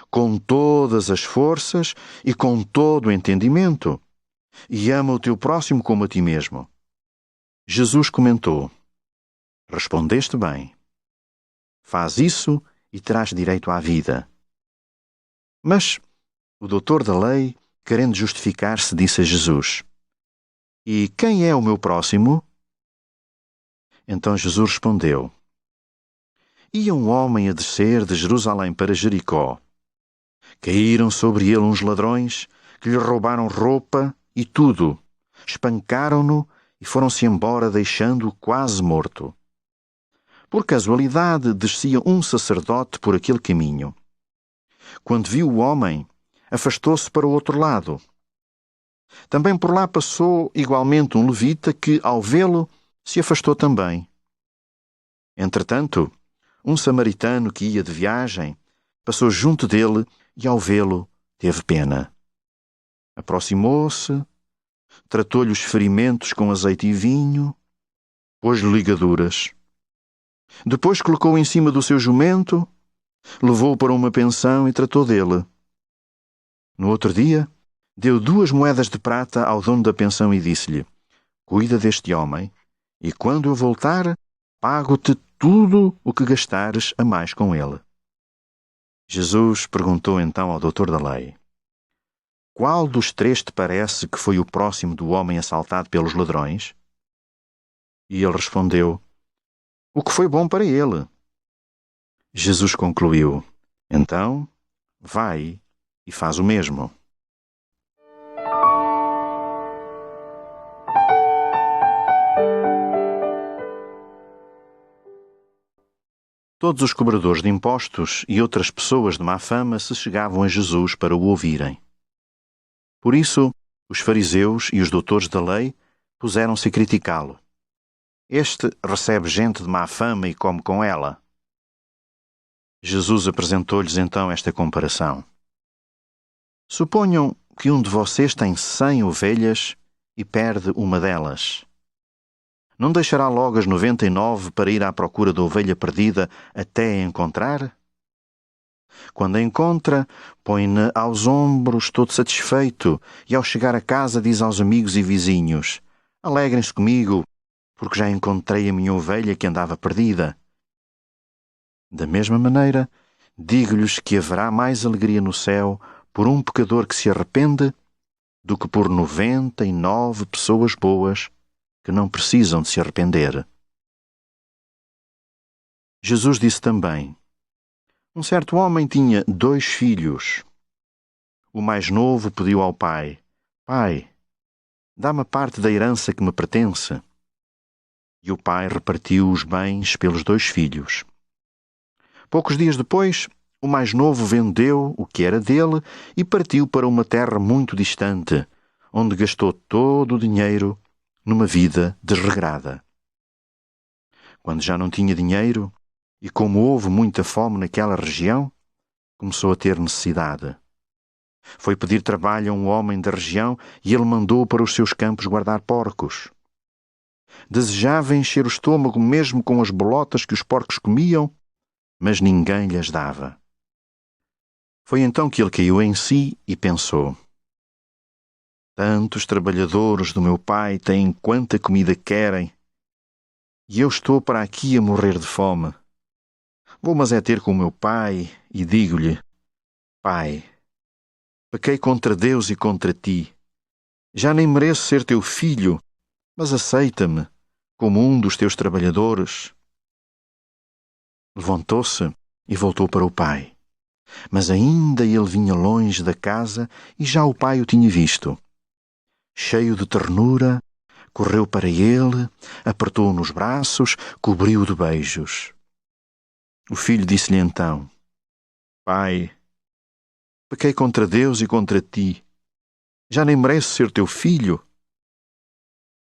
com todas as forças e com todo o entendimento, e ama o teu próximo como a ti mesmo. Jesus comentou: Respondeste bem. Faz isso e terás direito à vida. Mas o doutor da lei, querendo justificar-se, disse a Jesus: E quem é o meu próximo? Então Jesus respondeu: Ia um homem a descer de Jerusalém para Jericó. Caíram sobre ele uns ladrões que lhe roubaram roupa e tudo, espancaram-no e foram-se embora, deixando-o quase morto. Por casualidade, descia um sacerdote por aquele caminho. Quando viu o homem, afastou-se para o outro lado. Também por lá passou igualmente um levita que, ao vê-lo, se afastou também. Entretanto, um samaritano que ia de viagem passou junto dele e, ao vê-lo, teve pena. Aproximou-se, tratou-lhe os ferimentos com azeite e vinho, pôs-lhe ligaduras. Depois colocou-o em cima do seu jumento, levou-o para uma pensão e tratou dele. No outro dia, deu 2 moedas de prata ao dono da pensão e disse-lhe: Cuida deste homem, e quando eu voltar, pago-te tudo o que gastares a mais com ele. Jesus perguntou então ao doutor da lei: Qual dos 3 te parece que foi o próximo do homem assaltado pelos ladrões? E ele respondeu: O que foi bom para ele. Jesus concluiu: Então, vai e faz o mesmo. Todos os cobradores de impostos e outras pessoas de má fama se chegavam a Jesus para o ouvirem. Por isso, os fariseus e os doutores da lei puseram-se a criticá-lo. Este recebe gente de má fama e come com ela. Jesus apresentou-lhes então esta comparação. Suponham que um de vocês tem 100 ovelhas e perde uma delas. Não deixará logo as 99 para ir à procura da ovelha perdida até a encontrar? Quando a encontra, põe-na aos ombros, todo satisfeito, e ao chegar a casa diz aos amigos e vizinhos: Alegrem-se comigo, porque já encontrei a minha ovelha que andava perdida. Da mesma maneira, digo-lhes que haverá mais alegria no céu por um pecador que se arrepende do que por 99 pessoas boas que não precisam de se arrepender. Jesus disse também: Um certo homem tinha 2 filhos. O mais novo pediu ao pai: Pai, dá-me parte da herança que me pertence. E o pai repartiu os bens pelos 2 filhos. Poucos dias depois, o mais novo vendeu o que era dele e partiu para uma terra muito distante, onde gastou todo o dinheiro numa vida desregrada. Quando já não tinha dinheiro, e como houve muita fome naquela região, começou a ter necessidade. Foi pedir trabalho a um homem da região e ele mandou para os seus campos guardar porcos. Desejava encher o estômago mesmo com as bolotas que os porcos comiam, mas ninguém lhes dava. Foi então que ele caiu em si e pensou: tantos trabalhadores do meu pai têm quanta comida querem, e eu estou para aqui a morrer de fome. Vou mas é ter com o meu pai e digo-lhe: Pai, pequei contra Deus e contra ti. Já nem mereço ser teu filho, mas aceita-me como um dos teus trabalhadores. Levantou-se e voltou para o pai. Mas ainda ele vinha longe da casa e já o pai o tinha visto. Cheio de ternura, correu para ele, apertou-o nos braços, cobriu-o de beijos. O filho disse-lhe então: Pai, pequei contra Deus e contra ti. Já nem mereço ser teu filho.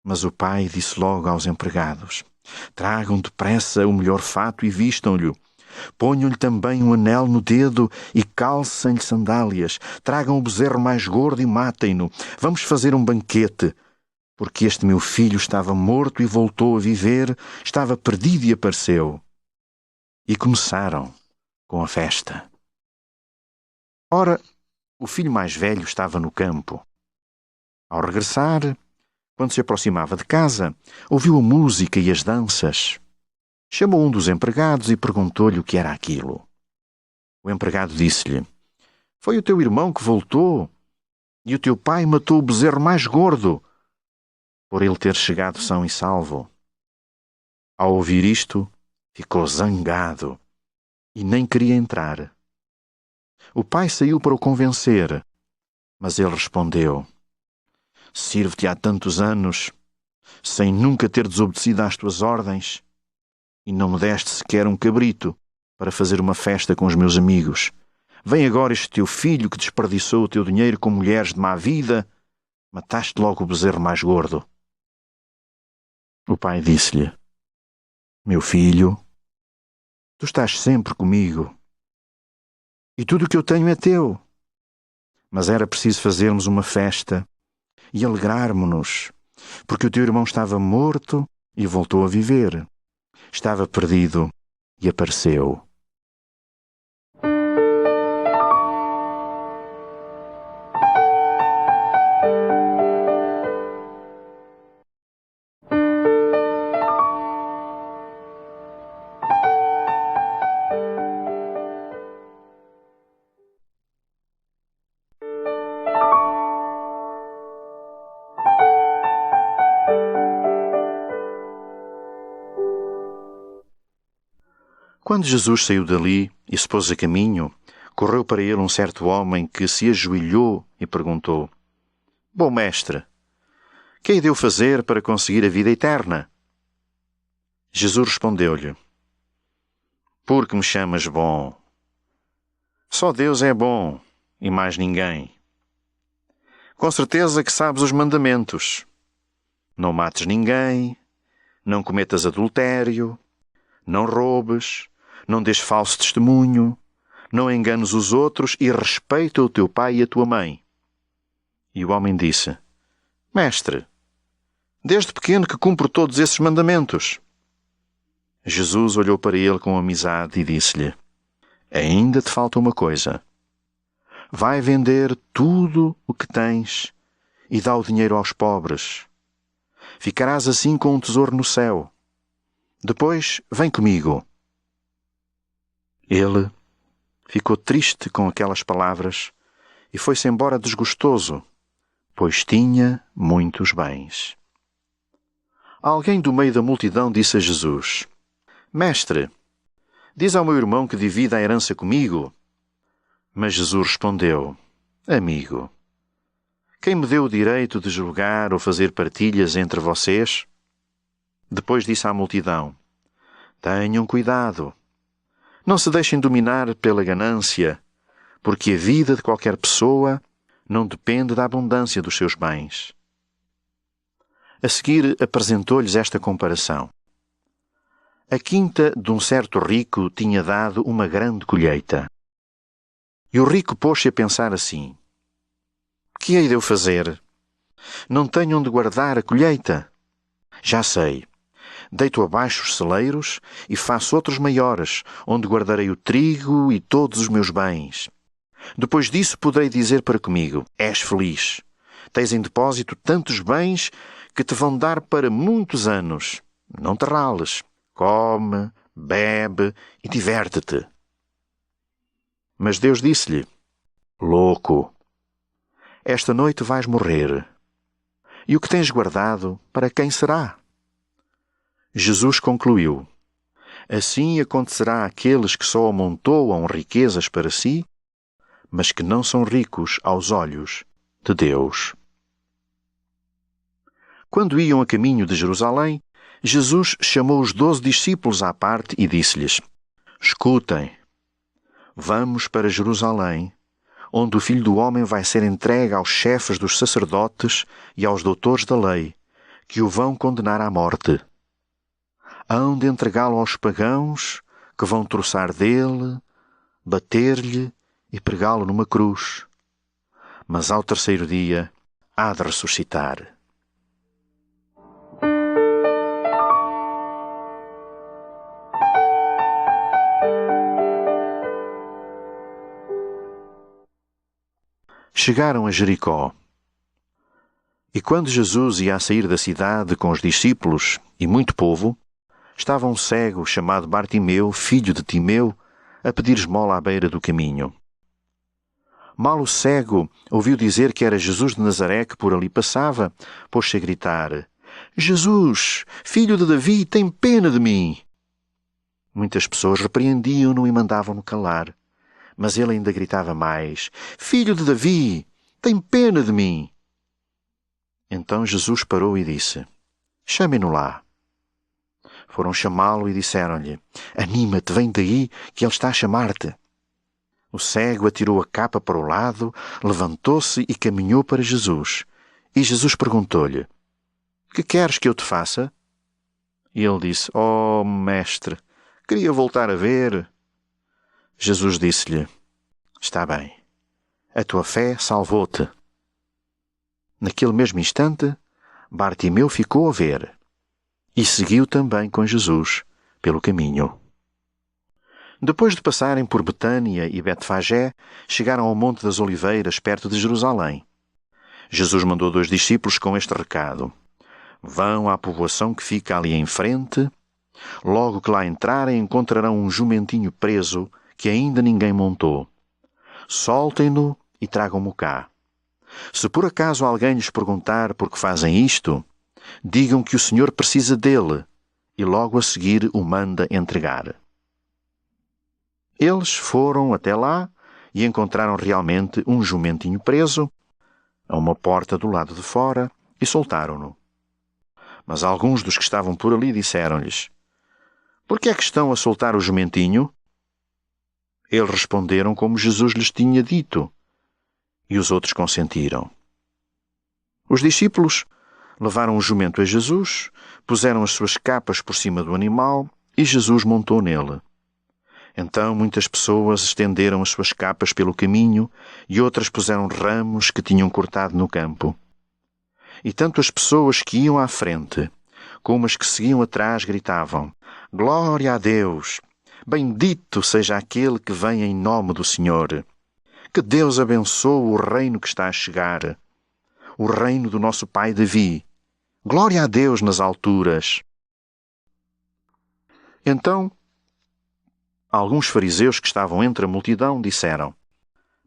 Mas o pai disse logo aos empregados: Tragam depressa o melhor fato e vistam-lhe. Ponham-lhe também um anel no dedo e calcem-lhe sandálias. Tragam o bezerro mais gordo e matem-no. Vamos fazer um banquete, porque este meu filho estava morto e voltou a viver, estava perdido e apareceu. E começaram com a festa. Ora, o filho mais velho estava no campo. Ao regressar, quando se aproximava de casa, ouviu a música e as danças. Chamou um dos empregados e perguntou-lhe o que era aquilo. O empregado disse-lhe: Foi o teu irmão que voltou, e o teu pai matou o bezerro mais gordo, por ele ter chegado são e salvo. Ao ouvir isto, ficou zangado e nem queria entrar. O pai saiu para o convencer, mas ele respondeu: Sirvo-te há tantos anos, sem nunca ter desobedecido às tuas ordens, e não me deste sequer um cabrito para fazer uma festa com os meus amigos. Vem agora este teu filho que desperdiçou o teu dinheiro com mulheres de má vida, mataste logo o bezerro mais gordo. O pai disse-lhe: Meu filho, tu estás sempre comigo, e tudo o que eu tenho é teu. Mas era preciso fazermos uma festa e alegrarmos-nos, porque o teu irmão estava morto e voltou a viver. Estava perdido e apareceu. Quando Jesus saiu dali e se pôs a caminho, correu para ele um certo homem que se ajoelhou e perguntou: Bom mestre, que hei de eu fazer para conseguir a vida eterna? Jesus respondeu-lhe: Por que me chamas bom? Só Deus é bom e mais ninguém. Com certeza que sabes os mandamentos. Não mates ninguém, não cometas adultério, não roubes, não dês falso testemunho, não enganes os outros e respeita o teu pai e a tua mãe. E o homem disse: Mestre, desde pequeno que cumpro todos esses mandamentos. Jesus olhou para ele com amizade e disse-lhe: Ainda te falta uma coisa. Vai vender tudo o que tens e dá o dinheiro aos pobres. Ficarás assim com um tesouro no céu. Depois vem comigo. Ele ficou triste com aquelas palavras e foi-se embora desgostoso, pois tinha muitos bens. Alguém do meio da multidão disse a Jesus: Mestre, Diz ao meu irmão que divida a herança comigo. Mas Jesus respondeu: Amigo, quem me deu o direito de julgar ou fazer partilhas entre vocês? Depois disse à multidão: Tenham cuidado. Não se deixem dominar pela ganância, porque a vida de qualquer pessoa não depende da abundância dos seus bens. A seguir, apresentou-lhes esta comparação. A quinta de um certo rico tinha dado uma grande colheita. E o rico pôs-se a pensar assim: que hei de eu fazer? Não tenho onde guardar a colheita. Já sei. Deito abaixo os celeiros e faço outros maiores, onde guardarei o trigo e todos os meus bens. Depois disso poderei dizer para comigo: és feliz. Tens em depósito tantos bens que te vão dar para muitos anos. Não te rales. Come, bebe e diverte-te. Mas Deus disse-lhe: Louco, esta noite vais morrer. E o que tens guardado, para quem será? Jesus concluiu: Assim acontecerá àqueles que só amontoam riquezas para si, mas que não são ricos aos olhos de Deus. Quando iam a caminho de Jerusalém, Jesus chamou os 12 discípulos à parte e disse-lhes: Escutem, vamos para Jerusalém, onde o Filho do Homem vai ser entregue aos chefes dos sacerdotes e aos doutores da lei, que o vão condenar à morte. Hão de entregá-lo aos pagãos, que vão troçar dele, bater-lhe e pregá-lo numa cruz. Mas ao terceiro dia há de ressuscitar. Chegaram a Jericó. E quando Jesus ia a sair da cidade com os discípulos e muito povo, estava um cego chamado Bartimeu, filho de Timeu, a pedir esmola à beira do caminho. Mal o cego ouviu dizer que era Jesus de Nazaré que por ali passava, pôs-se a gritar: Jesus, filho de Davi, tem pena de mim! Muitas pessoas repreendiam-no e mandavam-no calar. Mas ele ainda gritava mais: Filho de Davi, tem pena de mim! Então Jesus parou e disse: Chamem-no lá. Foram chamá-lo e disseram-lhe: Anima-te, vem daí, que ele está a chamar-te. O cego atirou a capa para o lado, levantou-se e caminhou para Jesus. E Jesus perguntou-lhe: Que queres que eu te faça? E ele disse: Oh, mestre, queria voltar a ver. Jesus disse-lhe: Está bem, a tua fé salvou-te. Naquele mesmo instante, Bartimeu ficou a ver e seguiu também com Jesus pelo caminho. Depois de passarem por Betânia e Betfagé, chegaram ao Monte das Oliveiras, perto de Jerusalém. Jesus mandou 2 discípulos com este recado: Vão à povoação que fica ali em frente. Logo que lá entrarem, encontrarão um jumentinho preso que ainda ninguém montou. Soltem-no e tragam-mo cá. Se por acaso alguém lhes perguntar por que fazem isto, digam que o Senhor precisa dele e logo a seguir o manda entregar. Eles foram até lá e encontraram realmente um jumentinho preso a uma porta do lado de fora e soltaram-no. Mas alguns dos que estavam por ali disseram-lhes: Por que é que estão a soltar o jumentinho? Eles responderam como Jesus lhes tinha dito, e os outros consentiram. Os discípulos levaram o jumento a Jesus, puseram as suas capas por cima do animal e Jesus montou nele. Então muitas pessoas estenderam as suas capas pelo caminho e outras puseram ramos que tinham cortado no campo. E tanto as pessoas que iam à frente como as que seguiam atrás gritavam: Glória a Deus! Bendito seja aquele que vem em nome do Senhor! Que Deus abençoe o reino que está a chegar, o reino do nosso pai Davi. Glória a Deus nas alturas! Então, alguns fariseus que estavam entre a multidão disseram: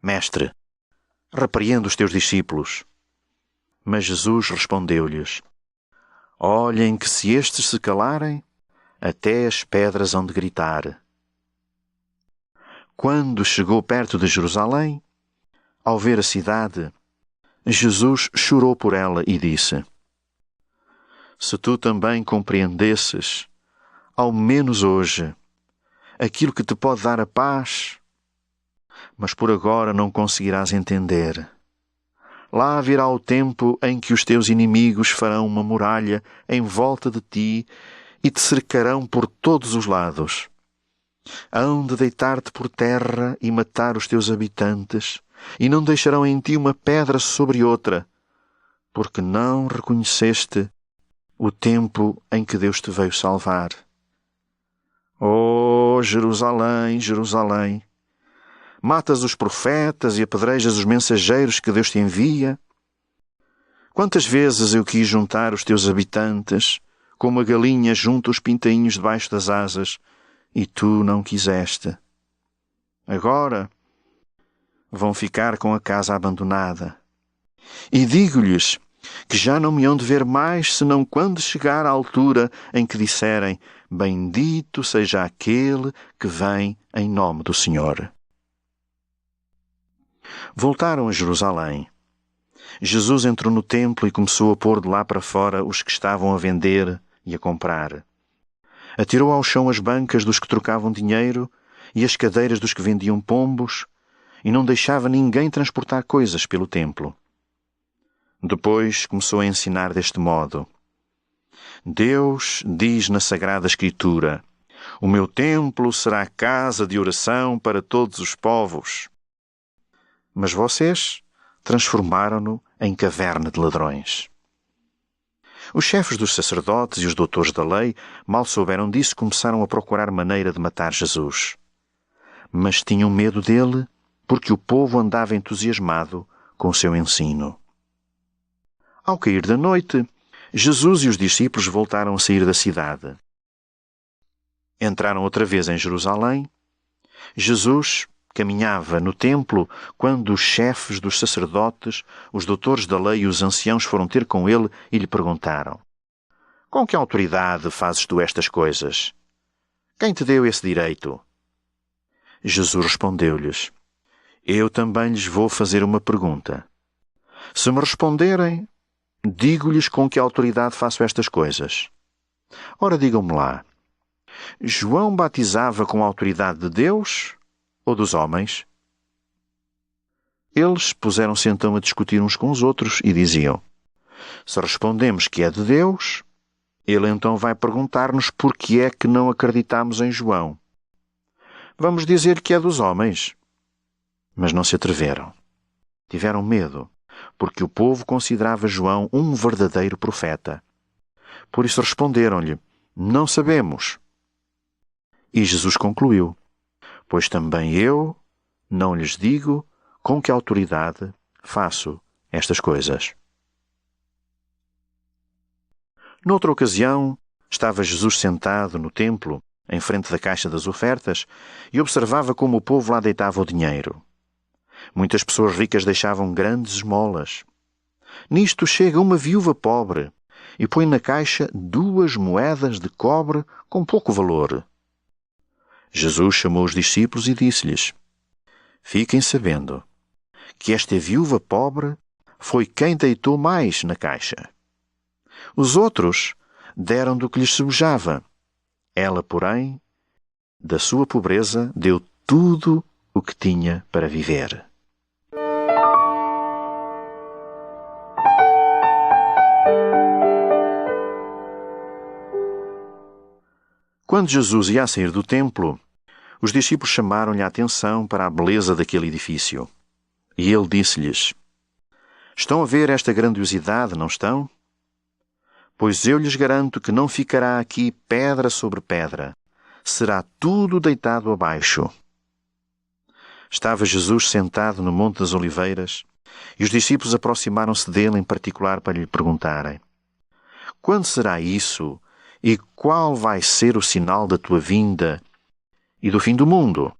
Mestre, repreenda os teus discípulos. Mas Jesus respondeu-lhes: Olhem que se estes se calarem, até as pedras hão de gritar. Quando chegou perto de Jerusalém, ao ver a cidade, Jesus chorou por ela e disse: Se tu também compreendesses, ao menos hoje, aquilo que te pode dar a paz, mas por agora não conseguirás entender. Lá virá o tempo em que os teus inimigos farão uma muralha em volta de ti e te cercarão por todos os lados. Hão de deitar-te por terra e matar os teus habitantes, e não deixarão em ti uma pedra sobre outra, porque não reconheceste o tempo em que Deus te veio salvar. Oh, Jerusalém, Jerusalém! Matas os profetas e apedrejas os mensageiros que Deus te envia. Quantas vezes eu quis juntar os teus habitantes, como a galinha junta os pintainhos debaixo das asas, e tu não quiseste. Agora vão ficar com a casa abandonada. E digo-lhes que já não me hão de ver mais, senão quando chegar à altura em que disserem: Bendito seja aquele que vem em nome do Senhor. Voltaram a Jerusalém. Jesus entrou no templo e começou a pôr de lá para fora os que estavam a vender e a comprar. Atirou ao chão as bancas dos que trocavam dinheiro e as cadeiras dos que vendiam pombos, e não deixava ninguém transportar coisas pelo templo. Depois começou a ensinar deste modo: Deus diz na Sagrada Escritura: O meu templo será casa de oração para todos os povos. Mas vocês transformaram-no em caverna de ladrões. Os chefes dos sacerdotes e os doutores da lei, mal souberam disso, começaram a procurar maneira de matar Jesus. Mas tinham medo dele, porque o povo andava entusiasmado com o seu ensino. Ao cair da noite, Jesus e os discípulos voltaram a sair da cidade. Entraram outra vez em Jerusalém. Jesus caminhava no templo quando os chefes dos sacerdotes, os doutores da lei e os anciãos foram ter com ele e lhe perguntaram: Com que autoridade fazes tu estas coisas? Quem te deu esse direito? Jesus respondeu-lhes: Eu também lhes vou fazer uma pergunta. Se me responderem, digo-lhes com que autoridade faço estas coisas. Ora, digam-me lá, João batizava com a autoridade de Deus ou dos homens? Eles puseram-se então a discutir uns com os outros e diziam: Se respondemos que é de Deus, ele então vai perguntar-nos por que é que não acreditamos em João. Vamos dizer que é dos homens. Mas não se atreveram. Tiveram medo, porque o povo considerava João um verdadeiro profeta. Por isso responderam-lhe: Não sabemos. E Jesus concluiu: Pois também eu não lhes digo com que autoridade faço estas coisas. Noutra ocasião, estava Jesus sentado no templo, em frente da caixa das ofertas, e observava como o povo lá deitava o dinheiro. Muitas pessoas ricas deixavam grandes esmolas. Nisto chega uma viúva pobre e põe na caixa 2 moedas de cobre com pouco valor. Jesus chamou os discípulos e disse-lhes: Fiquem sabendo que esta viúva pobre foi quem deitou mais na caixa. Os outros deram do que lhes sobejava. Ela, porém, da sua pobreza, deu tudo o que tinha para viver. Quando Jesus ia a sair do templo, os discípulos chamaram-lhe a atenção para a beleza daquele edifício. E ele disse-lhes: Estão a ver esta grandiosidade, não estão? Pois eu lhes garanto que não ficará aqui pedra sobre pedra. Será tudo deitado abaixo. Estava Jesus sentado no Monte das Oliveiras e os discípulos aproximaram-se dele em particular para lhe perguntarem: Quando será isso e qual vai ser o sinal da tua vinda e do fim do mundo?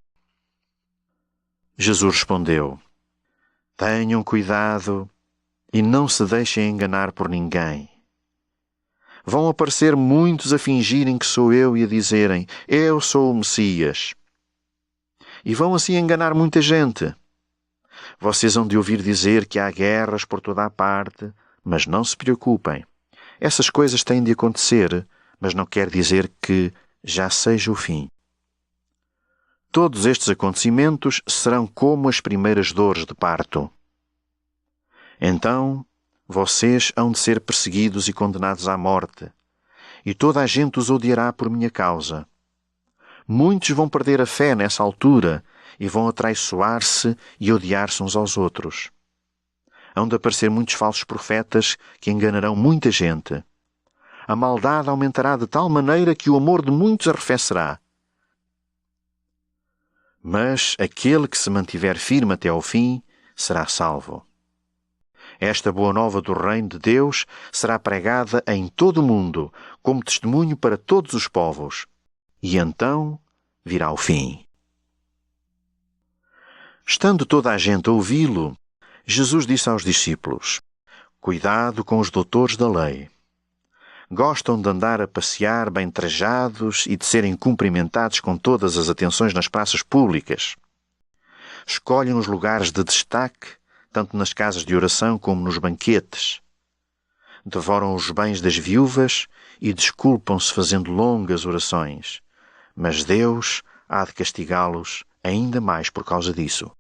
Jesus respondeu: Tenham cuidado e não se deixem enganar por ninguém. Vão aparecer muitos a fingirem que sou eu e a dizerem: Eu sou o Messias. E vão assim enganar muita gente. Vocês hão de ouvir dizer que há guerras por toda a parte, mas não se preocupem. Essas coisas têm de acontecer, mas não quer dizer que já seja o fim. Todos estes acontecimentos serão como as primeiras dores de parto. Então, vocês hão de ser perseguidos e condenados à morte, e toda a gente os odiará por minha causa. Muitos vão perder a fé nessa altura e vão atraiçoar-se e odiar-se uns aos outros. Hão de aparecer muitos falsos profetas que enganarão muita gente. A maldade aumentará de tal maneira que o amor de muitos arrefecerá. Mas aquele que se mantiver firme até ao fim será salvo. Esta boa nova do reino de Deus será pregada em todo o mundo, como testemunho para todos os povos. E então virá o fim. Estando toda a gente a ouvi-lo, Jesus disse aos discípulos: Cuidado com os doutores da lei. Gostam de andar a passear bem trajados e de serem cumprimentados com todas as atenções nas praças públicas. Escolhem os lugares de destaque, tanto nas casas de oração como nos banquetes. Devoram os bens das viúvas e desculpam-se fazendo longas orações. Mas Deus há de castigá-los ainda mais por causa disso.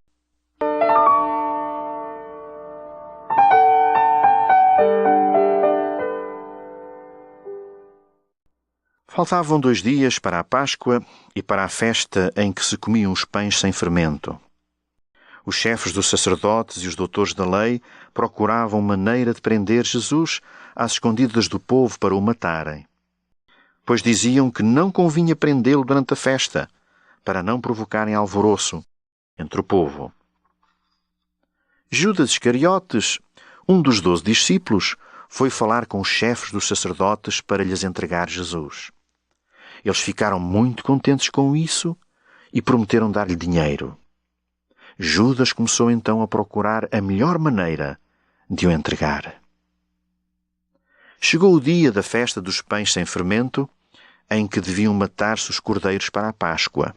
Faltavam 2 dias para a Páscoa e para a festa em que se comiam os pães sem fermento. Os chefes dos sacerdotes e os doutores da lei procuravam maneira de prender Jesus às escondidas do povo para o matarem, pois diziam que não convinha prendê-lo durante a festa, para não provocarem alvoroço entre o povo. Judas Iscariotes, um dos 12 discípulos, foi falar com os chefes dos sacerdotes para lhes entregar Jesus. Eles ficaram muito contentes com isso e prometeram dar-lhe dinheiro. Judas começou então a procurar a melhor maneira de o entregar. Chegou o dia da festa dos pães sem fermento, em que deviam matar-se os cordeiros para a Páscoa.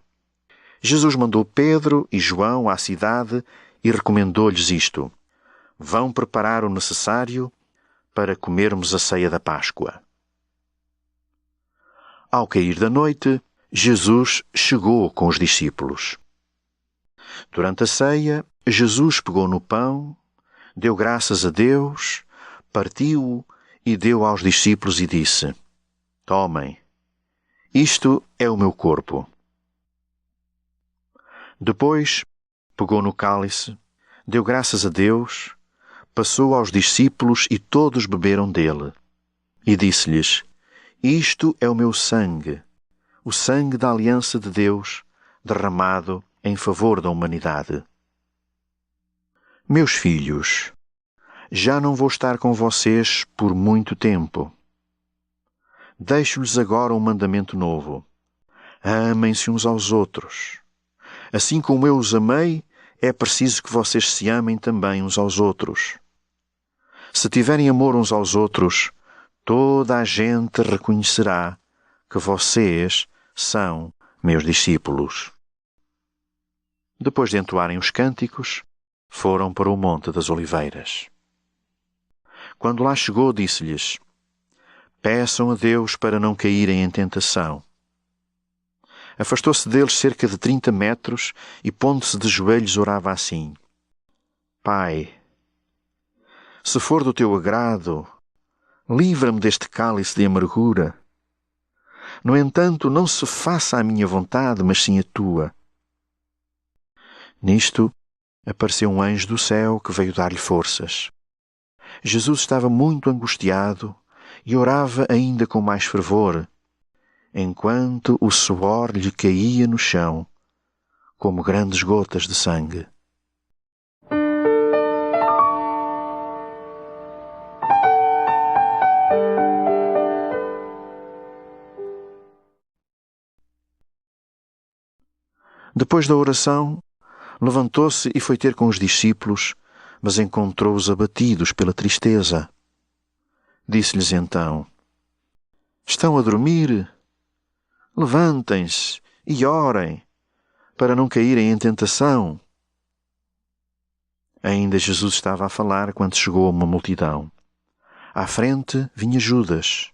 Jesus mandou Pedro e João à cidade e recomendou-lhes isto: Vão preparar o necessário para comermos a ceia da Páscoa. Ao cair da noite, Jesus chegou com os discípulos. Durante a ceia, Jesus pegou no pão, deu graças a Deus, partiu-o e deu aos discípulos e disse: Tomem, isto é o meu corpo. Depois, pegou no cálice, deu graças a Deus, passou aos discípulos e todos beberam dele. E disse-lhes: Isto é o meu sangue, o sangue da aliança de Deus, derramado em favor da humanidade. Meus filhos, já não vou estar com vocês por muito tempo. Deixo-lhes agora um mandamento novo: amem-se uns aos outros. Assim como eu os amei, é preciso que vocês se amem também uns aos outros. Se tiverem amor uns aos outros, toda a gente reconhecerá que vocês são meus discípulos. Depois de entoarem os cânticos, foram para o Monte das Oliveiras. Quando lá chegou, disse-lhes: Peçam a Deus para não caírem em tentação. Afastou-se deles cerca de 30 metros e, pondo-se de joelhos, orava assim: Pai, se for do teu agrado, livra-me deste cálice de amargura. No entanto, não se faça a minha vontade, mas sim a tua. Nisto, apareceu um anjo do céu que veio dar-lhe forças. Jesus estava muito angustiado e orava ainda com mais fervor, enquanto o suor lhe caía no chão, como grandes gotas de sangue. Depois da oração, levantou-se e foi ter com os discípulos, mas encontrou-os abatidos pela tristeza. Disse-lhes então: Estão a dormir? Levantem-se e orem, para não caírem em tentação. Ainda Jesus estava a falar quando chegou uma multidão. À frente vinha Judas,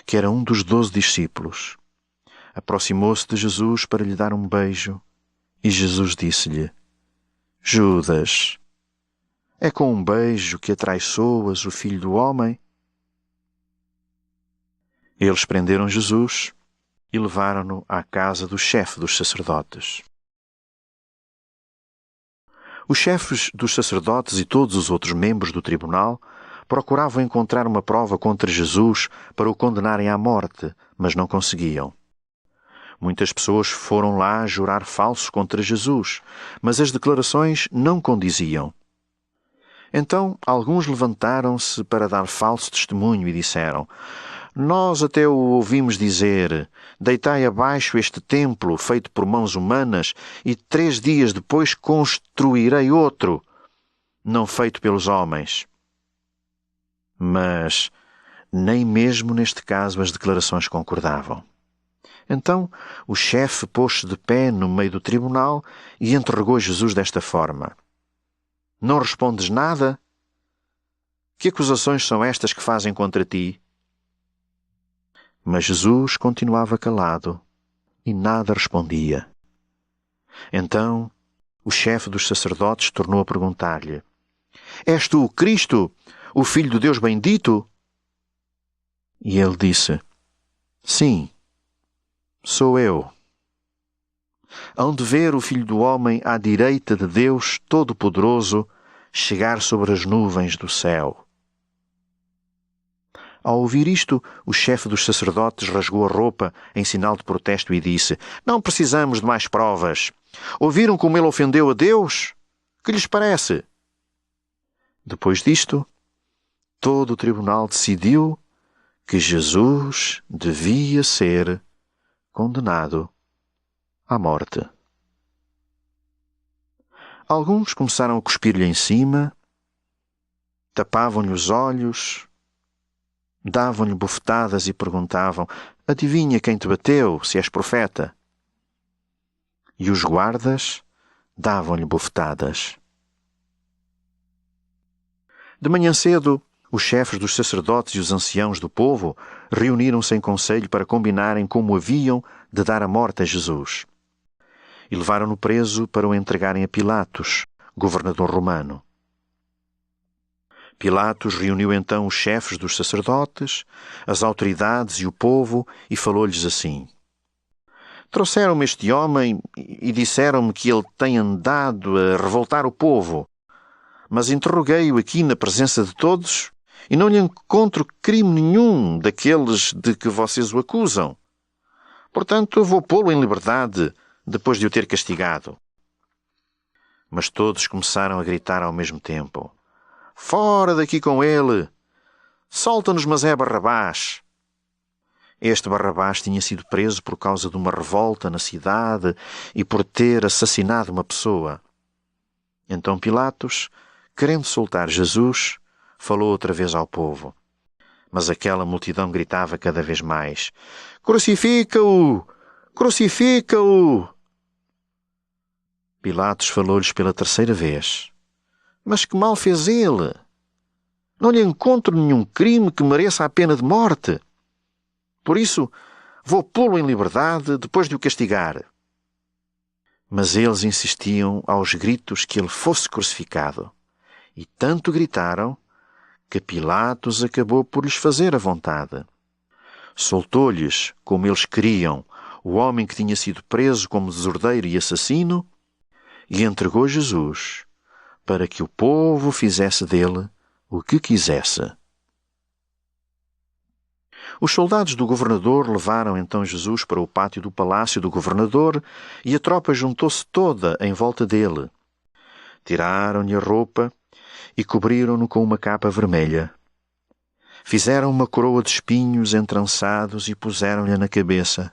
que era um dos 12 discípulos. Aproximou-se de Jesus para lhe dar um beijo e Jesus disse-lhe: Judas, é com um beijo que atraiçoas o Filho do Homem? Eles prenderam Jesus e levaram-no à casa do chefe dos sacerdotes. Os chefes dos sacerdotes e todos os outros membros do tribunal procuravam encontrar uma prova contra Jesus para o condenarem à morte, mas não conseguiam. Muitas pessoas foram lá jurar falso contra Jesus, mas as declarações não condiziam. Então alguns levantaram-se para dar falso testemunho e disseram: Nós até o ouvimos dizer: Deitai abaixo este templo feito por mãos humanas e 3 dias depois construirei outro, não feito pelos homens. Mas nem mesmo neste caso as declarações concordavam. Então o chefe pôs-se de pé no meio do tribunal e interrogou Jesus desta forma: Não respondes nada? Que acusações são estas que fazem contra ti? Mas Jesus continuava calado e nada respondia. Então o chefe dos sacerdotes tornou a perguntar-lhe: És tu o Cristo, o Filho do Deus bendito? E ele disse: Sim, sou eu. Hão de ver o Filho do Homem à direita de Deus Todo-Poderoso chegar sobre as nuvens do céu. Ao ouvir isto, o chefe dos sacerdotes rasgou a roupa em sinal de protesto e disse: Não precisamos de mais provas. Ouviram como ele ofendeu a Deus? Que lhes parece? Depois disto, todo o tribunal decidiu que Jesus devia ser condenado à morte. Alguns começaram a cuspir-lhe em cima, tapavam-lhe os olhos, davam-lhe bofetadas e perguntavam: Adivinha quem te bateu, se és profeta? E os guardas davam-lhe bofetadas. De manhã cedo, os chefes dos sacerdotes e os anciãos do povo reuniram-se em conselho para combinarem como haviam de dar a morte a Jesus. E levaram-no preso para o entregarem a Pilatos, governador romano. Pilatos reuniu então os chefes dos sacerdotes, as autoridades e o povo e falou-lhes assim: Trouxeram-me este homem e disseram-me que ele tem andado a revoltar o povo, mas interroguei-o aqui na presença de todos e não lhe encontro crime nenhum daqueles de que vocês o acusam. Portanto, vou pô-lo em liberdade depois de o ter castigado. Mas todos começaram a gritar ao mesmo tempo: Fora daqui com ele! Solta-nos, mas é Barrabás! Este Barrabás tinha sido preso por causa de uma revolta na cidade e por ter assassinado uma pessoa. Então Pilatos, querendo soltar Jesus, falou outra vez ao povo. Mas aquela multidão gritava cada vez mais: Crucifica-o! Crucifica-o! Pilatos falou-lhes pela 3ª vez: Mas que mal fez ele? Não lhe encontro nenhum crime que mereça a pena de morte. Por isso, vou pô-lo em liberdade depois de o castigar. Mas eles insistiam aos gritos que ele fosse crucificado. E tanto gritaram que Pilatos acabou por lhes fazer a vontade. Soltou-lhes, como eles queriam, o homem que tinha sido preso como desordeiro e assassino e entregou Jesus para que o povo fizesse dele o que quisesse. Os soldados do governador levaram então Jesus para o pátio do palácio do governador e a tropa juntou-se toda em volta dele. Tiraram-lhe a roupa e cobriram-no com uma capa vermelha. Fizeram uma coroa de espinhos entrançados e puseram-lhe na cabeça.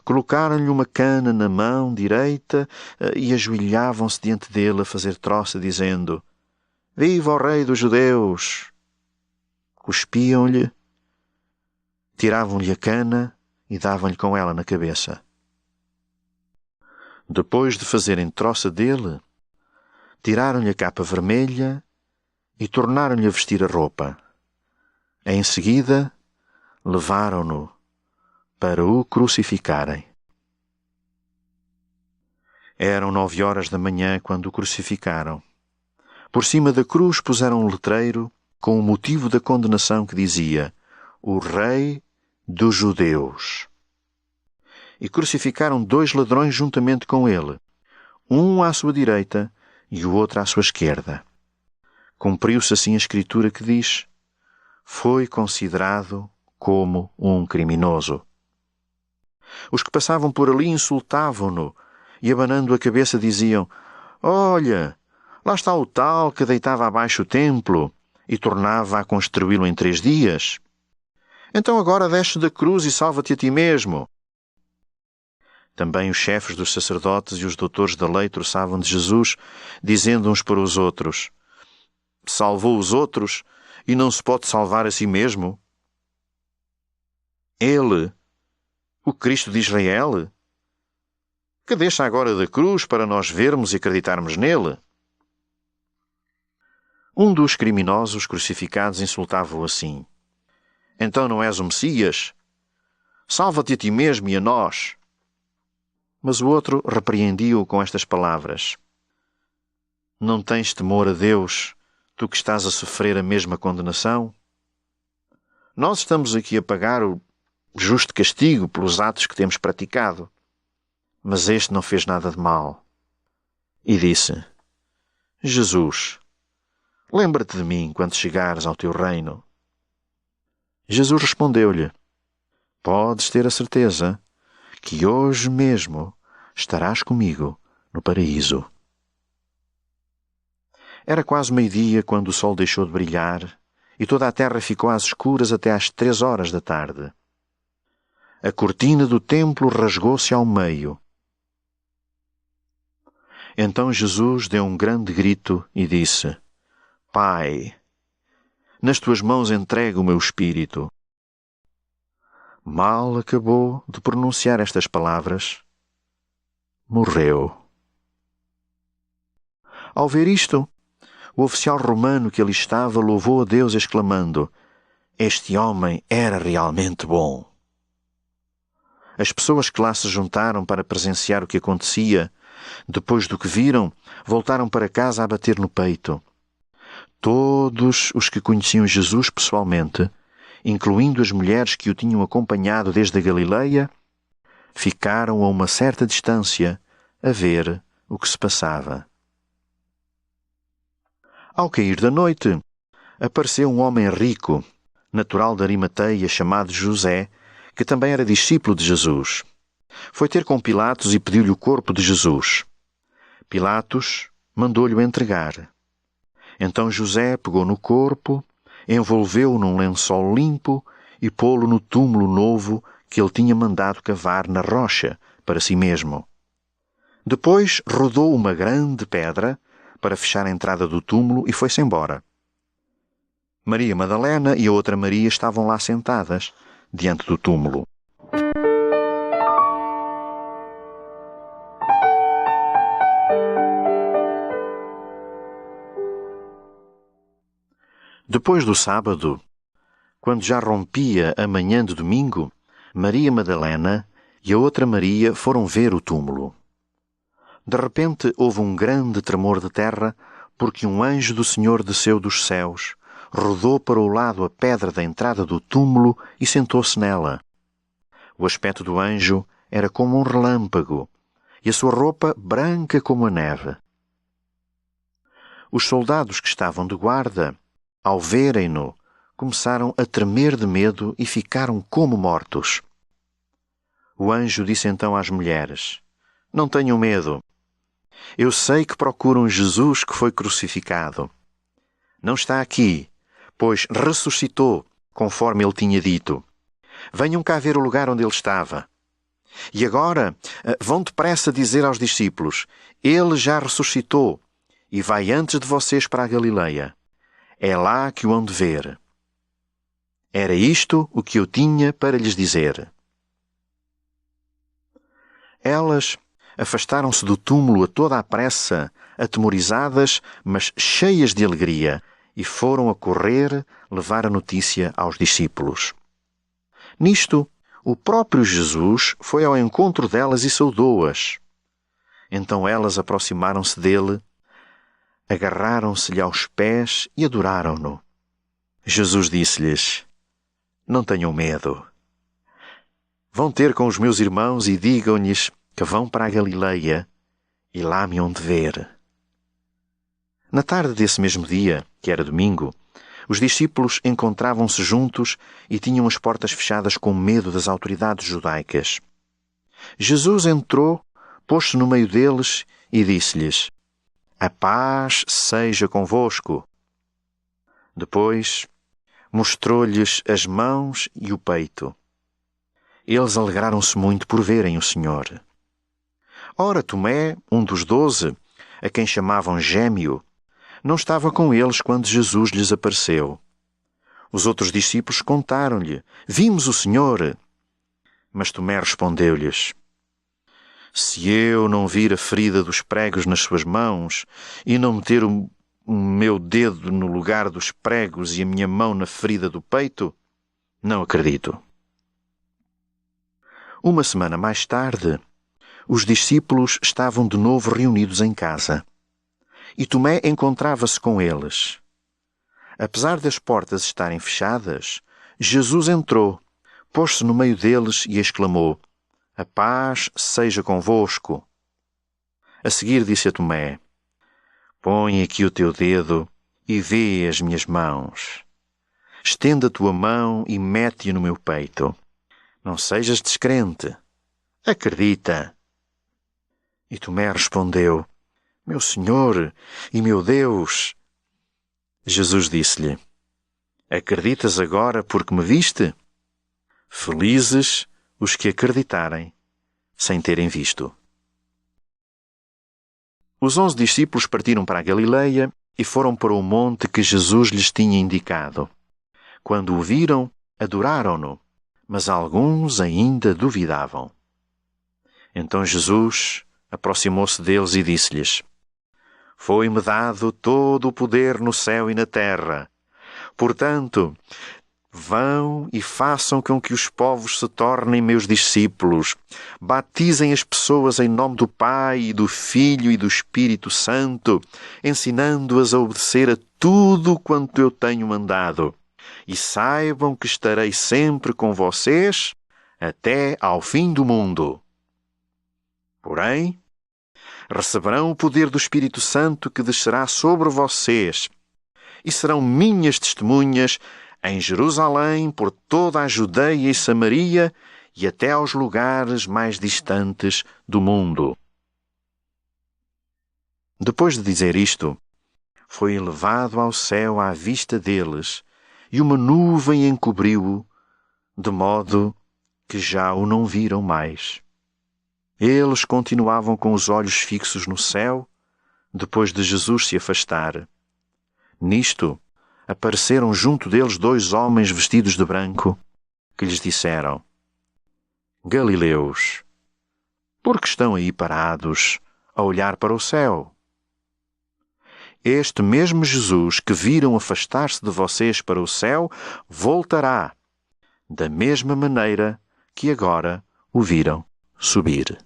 Colocaram-lhe uma cana na mão direita e ajoelhavam-se diante dele a fazer troça, dizendo: Viva o Rei dos Judeus! Cuspiam-lhe, tiravam-lhe a cana e davam-lhe com ela na cabeça. Depois de fazerem troça dele, tiraram-lhe a capa vermelha e tornaram-lhe a vestir a roupa. Em seguida, levaram-no para o crucificarem. Eram 9 horas da manhã quando o crucificaram. Por cima da cruz puseram um letreiro com o motivo da condenação que dizia: O Rei dos Judeus. E crucificaram 2 ladrões juntamente com ele, um à sua direita e o outro à sua esquerda. Cumpriu-se assim a Escritura que diz: Foi considerado como um criminoso. Os que passavam por ali insultavam-no e, abanando a cabeça, diziam: Olha, lá está o tal que deitava abaixo o templo e tornava a construí-lo em 3 dias. Então agora desce da cruz e salva-te a ti mesmo. Também os chefes dos sacerdotes e os doutores da lei troçavam de Jesus, dizendo uns para os outros: Salvou os outros e não se pode salvar a si mesmo? Ele, o Cristo de Israel, que deixa agora da cruz para nós vermos e acreditarmos nele. Um dos criminosos crucificados insultava-o assim: Então não és o Messias? Salva-te a ti mesmo e a nós. Mas o outro repreendia-o com estas palavras: Não tens temor a Deus, tu que estás a sofrer a mesma condenação? Nós estamos aqui a pagar o justo castigo pelos atos que temos praticado. Mas este não fez nada de mal. E disse: Jesus, lembra-te de mim quando chegares ao teu reino. Jesus respondeu-lhe: Podes ter a certeza que hoje mesmo estarás comigo no paraíso. Era quase meio-dia quando o sol deixou de brilhar e toda a terra ficou às escuras até às 3 horas da tarde. A cortina do templo rasgou-se ao meio. Então Jesus deu um grande grito e disse: Pai, nas tuas mãos entrego o meu espírito. Mal acabou de pronunciar estas palavras, morreu. Ao ver isto, o oficial romano que ali estava louvou a Deus exclamando: Este homem era realmente bom. As pessoas que lá se juntaram para presenciar o que acontecia, depois do que viram, voltaram para casa a bater no peito. Todos os que conheciam Jesus pessoalmente, incluindo as mulheres que o tinham acompanhado desde a Galileia, ficaram a uma certa distância a ver o que se passava. Ao cair da noite, apareceu um homem rico, natural de Arimateia, chamado José, que também era discípulo de Jesus. Foi ter com Pilatos e pediu-lhe o corpo de Jesus. Pilatos mandou-lhe entregar. Então José pegou no corpo, envolveu-o num lençol limpo e pô-lo no túmulo novo que ele tinha mandado cavar na rocha para si mesmo. Depois rodou uma grande pedra para fechar a entrada do túmulo e foi-se embora. Maria Madalena e a outra Maria estavam lá sentadas, diante do túmulo. Depois do sábado, quando já rompia a manhã de domingo, Maria Madalena e a outra Maria foram ver o túmulo. De repente houve um grande tremor de terra, porque um anjo do Senhor desceu dos céus, rodou para o lado a pedra da entrada do túmulo e sentou-se nela. O aspecto do anjo era como um relâmpago, e a sua roupa branca como a neve. Os soldados que estavam de guarda, ao verem-no, começaram a tremer de medo e ficaram como mortos. O anjo disse então às mulheres: Não tenham medo. Eu sei que procuram Jesus que foi crucificado. Não está aqui, pois ressuscitou, conforme ele tinha dito. Venham cá ver o lugar onde ele estava. E agora vão depressa dizer aos discípulos: Ele já ressuscitou e vai antes de vocês para a Galileia. É lá que o hão de ver. Era isto o que eu tinha para lhes dizer. Elas afastaram-se do túmulo a toda a pressa, atemorizadas, mas cheias de alegria, e foram a correr levar a notícia aos discípulos. Nisto, o próprio Jesus foi ao encontro delas e saudou-as. Então elas aproximaram-se dele, agarraram-se-lhe aos pés e adoraram-no. Jesus disse-lhes: Não tenham medo. Vão ter com os meus irmãos e digam-lhes que vão para a Galileia e lá me hão de ver. Na tarde desse mesmo dia, que era domingo, os discípulos encontravam-se juntos e tinham as portas fechadas com medo das autoridades judaicas. Jesus entrou, pôs-se no meio deles e disse-lhes: A paz seja convosco. Depois, mostrou-lhes as mãos e o peito. Eles alegraram-se muito por verem o Senhor. Ora, Tomé, um dos 12, a quem chamavam Gêmeo, não estava com eles quando Jesus lhes apareceu. Os outros discípulos contaram-lhe: Vimos o Senhor. Mas Tomé respondeu-lhes: Se eu não vir a ferida dos pregos nas suas mãos e não meter o meu dedo no lugar dos pregos e a minha mão na ferida do peito, não acredito. Uma semana mais tarde, os discípulos estavam de novo reunidos em casa. E Tomé encontrava-se com eles. Apesar das portas estarem fechadas, Jesus entrou, pôs-se no meio deles e exclamou: A paz seja convosco. A seguir disse a Tomé: Põe aqui o teu dedo e vê as minhas mãos. Estende a tua mão e mete-a no meu peito. Não sejas descrente. Acredita. E Tomé respondeu: Meu Senhor e meu Deus! Jesus disse-lhe: Acreditas agora porque me viste? Felizes os que acreditarem sem terem visto. Os 11 discípulos partiram para a Galileia e foram para o monte que Jesus lhes tinha indicado. Quando o viram, adoraram-no, mas alguns ainda duvidavam. Então Jesus aproximou-se deles e disse-lhes: Foi-me dado todo o poder no céu e na terra. Portanto, vão e façam com que os povos se tornem meus discípulos. Batizem as pessoas em nome do Pai, e do Filho e do Espírito Santo, ensinando-as a obedecer a tudo quanto eu tenho mandado. E saibam que estarei sempre com vocês até ao fim do mundo. Porém, receberão o poder do Espírito Santo que descerá sobre vocês e serão minhas testemunhas em Jerusalém, por toda a Judeia e Samaria e até aos lugares mais distantes do mundo. Depois de dizer isto, foi elevado ao céu à vista deles e uma nuvem encobriu-o, de modo que já o não viram mais. Eles continuavam com os olhos fixos no céu, depois de Jesus se afastar. Nisto, apareceram junto deles 2 homens vestidos de branco, que lhes disseram: Galileus, por que estão aí parados, a olhar para o céu? Este mesmo Jesus que viram afastar-se de vocês para o céu, voltará, da mesma maneira que agora o viram subir.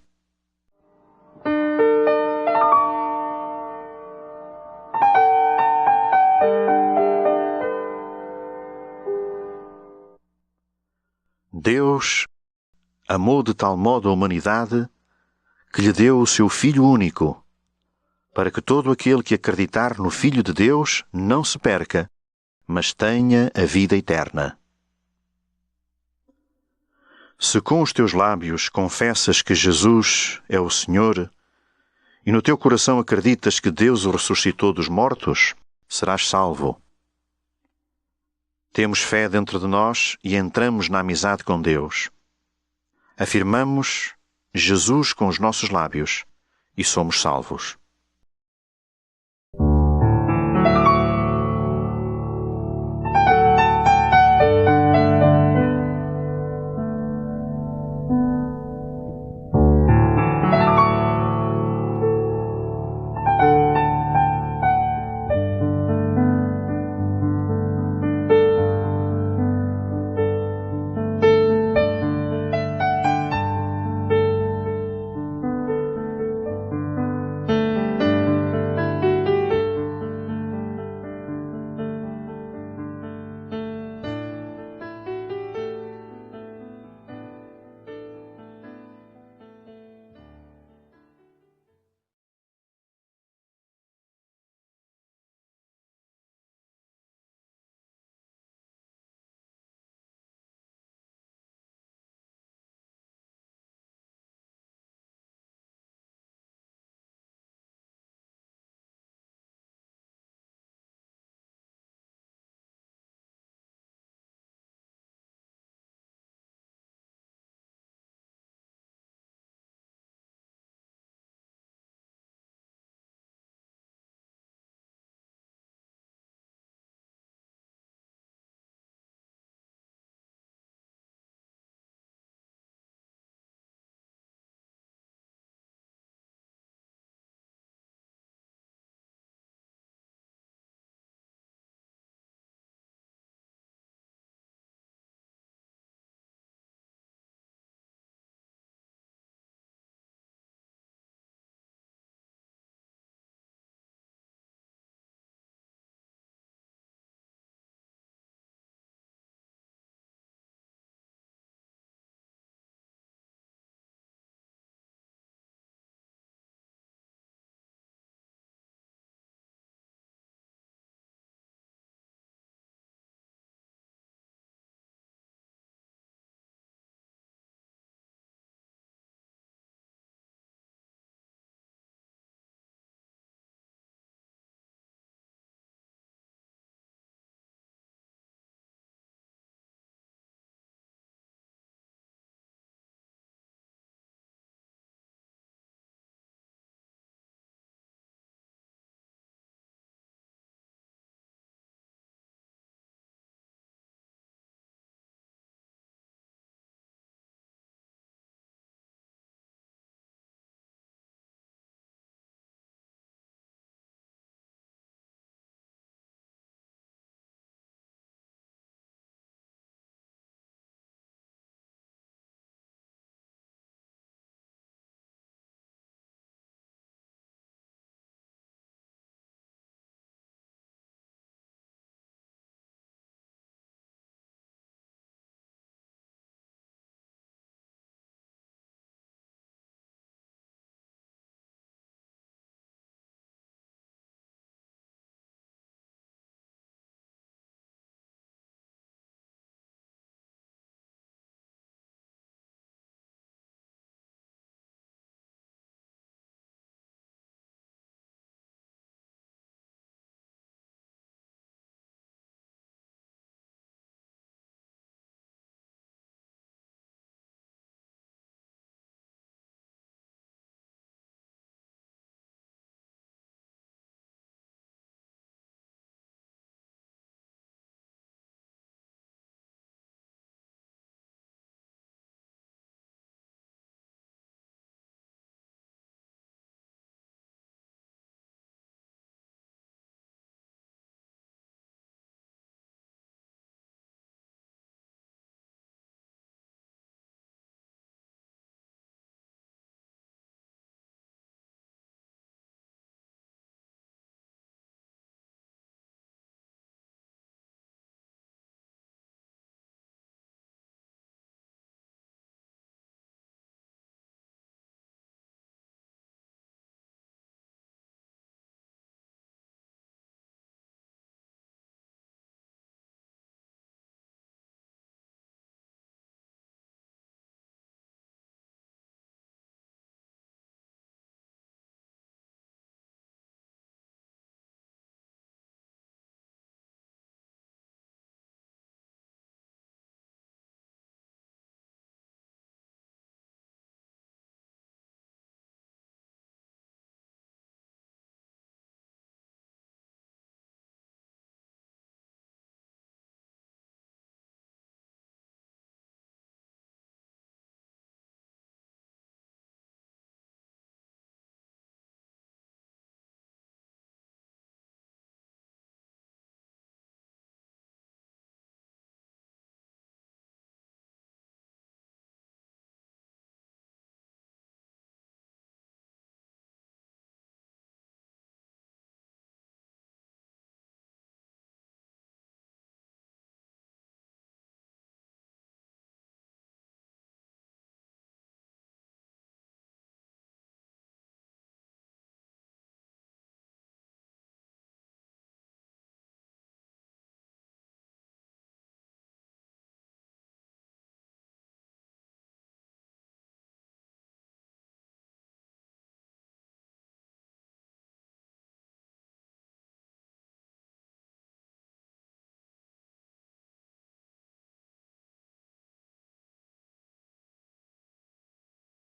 Deus amou de tal modo a humanidade que lhe deu o seu Filho único, para que todo aquele que acreditar no Filho de Deus não se perca, mas tenha a vida eterna. Se com os teus lábios confessas que Jesus é o Senhor e no teu coração acreditas que Deus o ressuscitou dos mortos, serás salvo. Temos fé dentro de nós e entramos na amizade com Deus. Afirmamos Jesus com os nossos lábios e somos salvos.